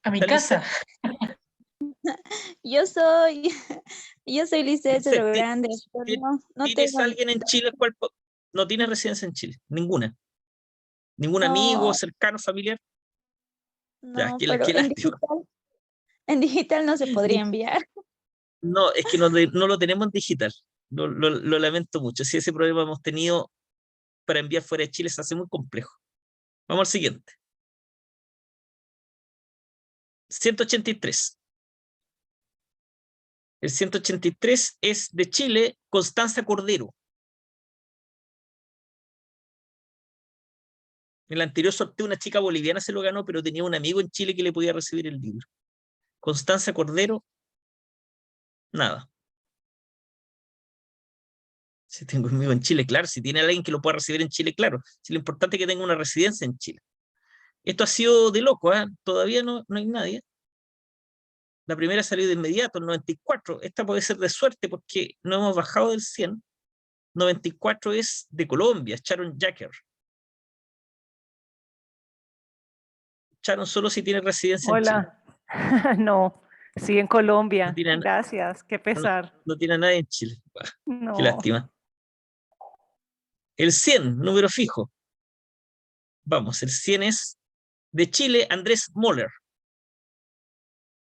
[SPEAKER 5] A mi
[SPEAKER 2] ¿Está
[SPEAKER 5] casa.
[SPEAKER 4] Yo soy Lisette
[SPEAKER 2] Lisette,
[SPEAKER 4] Cerro Grande, pero no
[SPEAKER 2] ¿tienes
[SPEAKER 4] tengo...
[SPEAKER 2] alguien en Chile no tienes residencia en Chile? Ninguna. ¿Ningún amigo,
[SPEAKER 4] No,
[SPEAKER 2] cercano, familiar? Ya,
[SPEAKER 4] no,
[SPEAKER 2] qué
[SPEAKER 4] pero
[SPEAKER 2] lástima.
[SPEAKER 4] en digital no se podría enviar.
[SPEAKER 2] No, es que no lo tenemos en digital. Lo lamento mucho. Si ese problema hemos tenido para enviar fuera de Chile, se hace muy complejo. Vamos al siguiente. 183. El 183 es de Chile, Constanza Cordero. En el anterior sorteo una chica boliviana se lo ganó, pero tenía un amigo en Chile que le podía recibir el libro. Constanza Cordero, nada. Si tengo un amigo en Chile, claro. Si tiene alguien que lo pueda recibir en Chile, claro. Si lo importante es que tenga una residencia en Chile. Esto ha sido de loco, ¿eh? Todavía no hay nadie. La primera salió de inmediato, el 94. Esta puede ser de suerte porque no hemos bajado del 100. 94 es de Colombia, Sharon Jacker. Sharon, solo si tiene residencia en Chile.
[SPEAKER 7] Hola. No, sí, en Colombia.
[SPEAKER 2] No tiene,
[SPEAKER 7] Gracias, qué pesar.
[SPEAKER 2] no tiene a nadie en Chile. Bah,
[SPEAKER 7] No.
[SPEAKER 2] qué lástima. El 100, número fijo. Vamos, el 100 es de Chile, Andrés Moller.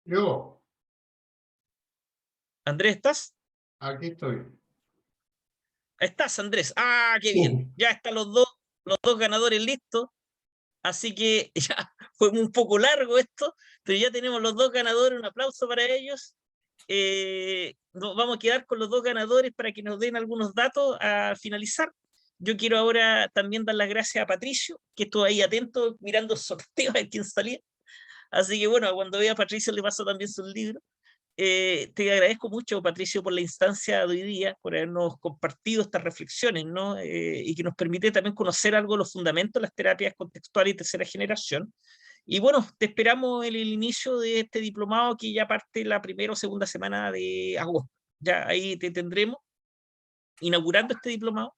[SPEAKER 3] Yo,
[SPEAKER 2] Andrés, ¿estás?
[SPEAKER 3] aquí estoy.
[SPEAKER 2] Ahí estás, Andrés. Ah, qué bien. Ya están los dos ganadores listos. Así que ya fue un poco largo pero ya tenemos los dos ganadores. Un aplauso para ellos. Nos vamos a quedar con los dos ganadores para que nos den algunos datos a finalizar. Yo quiero ahora también dar las gracias a Patricio, que estuvo ahí atento mirando el sorteo a ver quién salía. Así que bueno, cuando vea a Patricio le paso también sus libros. Te agradezco mucho, Patricio, por la instancia de hoy día, por habernos compartido estas reflexiones, ¿no? Y que nos permite también conocer algo de los fundamentos de las terapias contextuales y tercera generación. Y bueno, te esperamos en el inicio de este diplomado que ya parte la primera o segunda semana de agosto. Ya ahí te tendremos inaugurando este diplomado,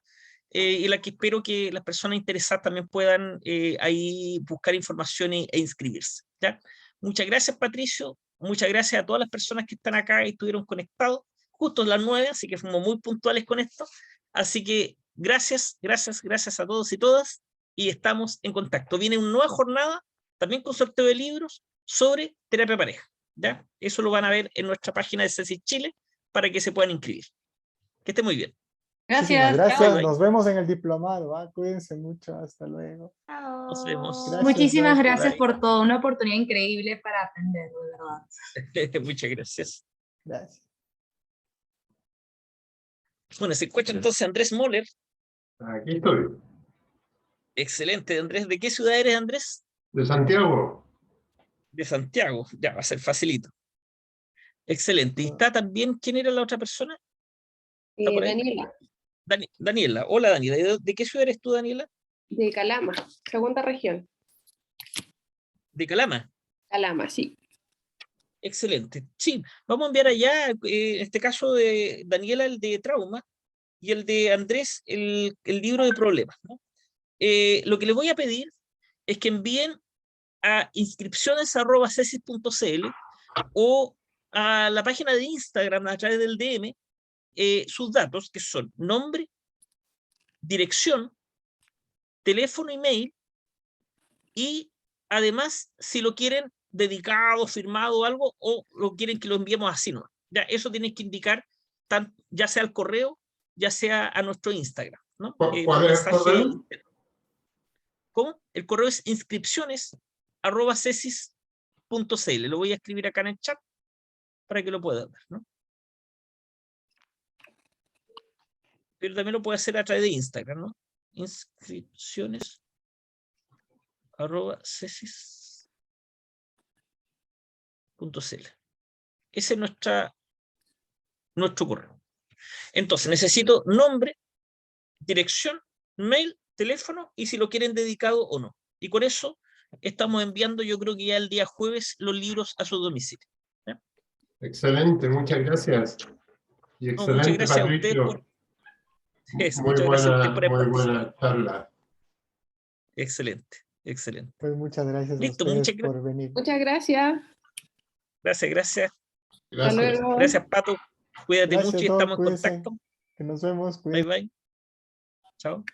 [SPEAKER 2] y la que espero que las personas interesadas también puedan ahí buscar información e inscribirse. ¿Ya? Muchas gracias, Patricio. Muchas gracias a todas las personas que están acá y estuvieron conectados. Justo a las 9, así que fuimos muy puntuales con esto. Así que gracias a todos y todas. Y estamos en contacto. Viene una nueva jornada, también con sorteo de libros, sobre terapia pareja. ¿Ya? Eso lo van a ver en nuestra página de CECIS Chile para que se puedan inscribir. Que esté muy bien.
[SPEAKER 1] Muchísimas
[SPEAKER 5] Gracias.
[SPEAKER 1] gracias.
[SPEAKER 2] Bye, bye.
[SPEAKER 1] Nos vemos en el diplomado. Cuídense mucho. Hasta luego.
[SPEAKER 2] Nos vemos.
[SPEAKER 1] Gracias,
[SPEAKER 8] Muchísimas
[SPEAKER 1] Doc.
[SPEAKER 8] gracias
[SPEAKER 2] Bye.
[SPEAKER 8] por todo, una oportunidad increíble para aprender, de verdad.
[SPEAKER 2] Muchas gracias.
[SPEAKER 1] Gracias.
[SPEAKER 2] Bueno, se encuentra entonces Andrés Moller.
[SPEAKER 3] Aquí estoy.
[SPEAKER 2] Excelente, Andrés. ¿De qué ciudad eres, Andrés?
[SPEAKER 3] De Santiago.
[SPEAKER 2] De Santiago. Ya, va a ser facilito. Excelente. ¿Y está también, quién era la otra persona? ¿Está por ahí?
[SPEAKER 9] Daniela,
[SPEAKER 2] Daniela. Hola, Daniela. ¿De qué ciudad eres tú, Daniela?
[SPEAKER 9] de Calama, segunda región.
[SPEAKER 2] De Calama.
[SPEAKER 9] Calama, sí.
[SPEAKER 2] Excelente. Sí, vamos a enviar allá, en este caso de Daniela, el de trauma, y el de Andrés, el libro de problemas, ¿no? Lo que les voy a pedir es que envíen a inscripciones@cesis.cl o a la página de Instagram a través del DM sus datos, que son nombre, dirección, teléfono, email, y además, si lo quieren dedicado, firmado o algo, o lo quieren que lo enviemos así, ¿no? Ya, eso tienen que indicar, ya sea al correo, ya sea a nuestro Instagram, ¿no?
[SPEAKER 3] ¿Cuál es el correo?
[SPEAKER 2] ¿Cómo? El correo es inscripciones@cesis.cl. Lo voy a escribir acá en el chat para que lo puedan ver, ¿no? Pero también lo puede hacer a través de Instagram, ¿no? Inscripciones@cesis.cl. Ese es nuestro correo. Entonces, necesito nombre, dirección, mail, teléfono, y si lo quieren dedicado o no. Y con eso estamos enviando, yo creo que ya el día jueves, los libros a su domicilio. ¿Ya?
[SPEAKER 3] Excelente, muchas gracias. Y
[SPEAKER 2] No, muchas
[SPEAKER 3] excelente,
[SPEAKER 2] gracias a ustedes
[SPEAKER 3] Patricio.
[SPEAKER 2] Eso,
[SPEAKER 3] Muy
[SPEAKER 2] muchas gracias a ustedes por haber
[SPEAKER 3] muy
[SPEAKER 2] participado.
[SPEAKER 3] buena charla.
[SPEAKER 2] Excelente, excelente.
[SPEAKER 1] Pues muchas gracias
[SPEAKER 2] Listo,
[SPEAKER 1] a ustedes
[SPEAKER 2] muchas
[SPEAKER 1] por venir.
[SPEAKER 9] Muchas gracias.
[SPEAKER 2] gracias.
[SPEAKER 9] Hasta
[SPEAKER 3] Gracias.
[SPEAKER 9] luego.
[SPEAKER 2] Gracias, Pato. Cuídate
[SPEAKER 1] Gracias,
[SPEAKER 2] mucho y
[SPEAKER 1] Doc.
[SPEAKER 2] estamos en
[SPEAKER 1] Cuídense.
[SPEAKER 2] contacto.
[SPEAKER 1] Que nos vemos.
[SPEAKER 2] Bye,
[SPEAKER 1] Cuídense.
[SPEAKER 2] bye. Chao.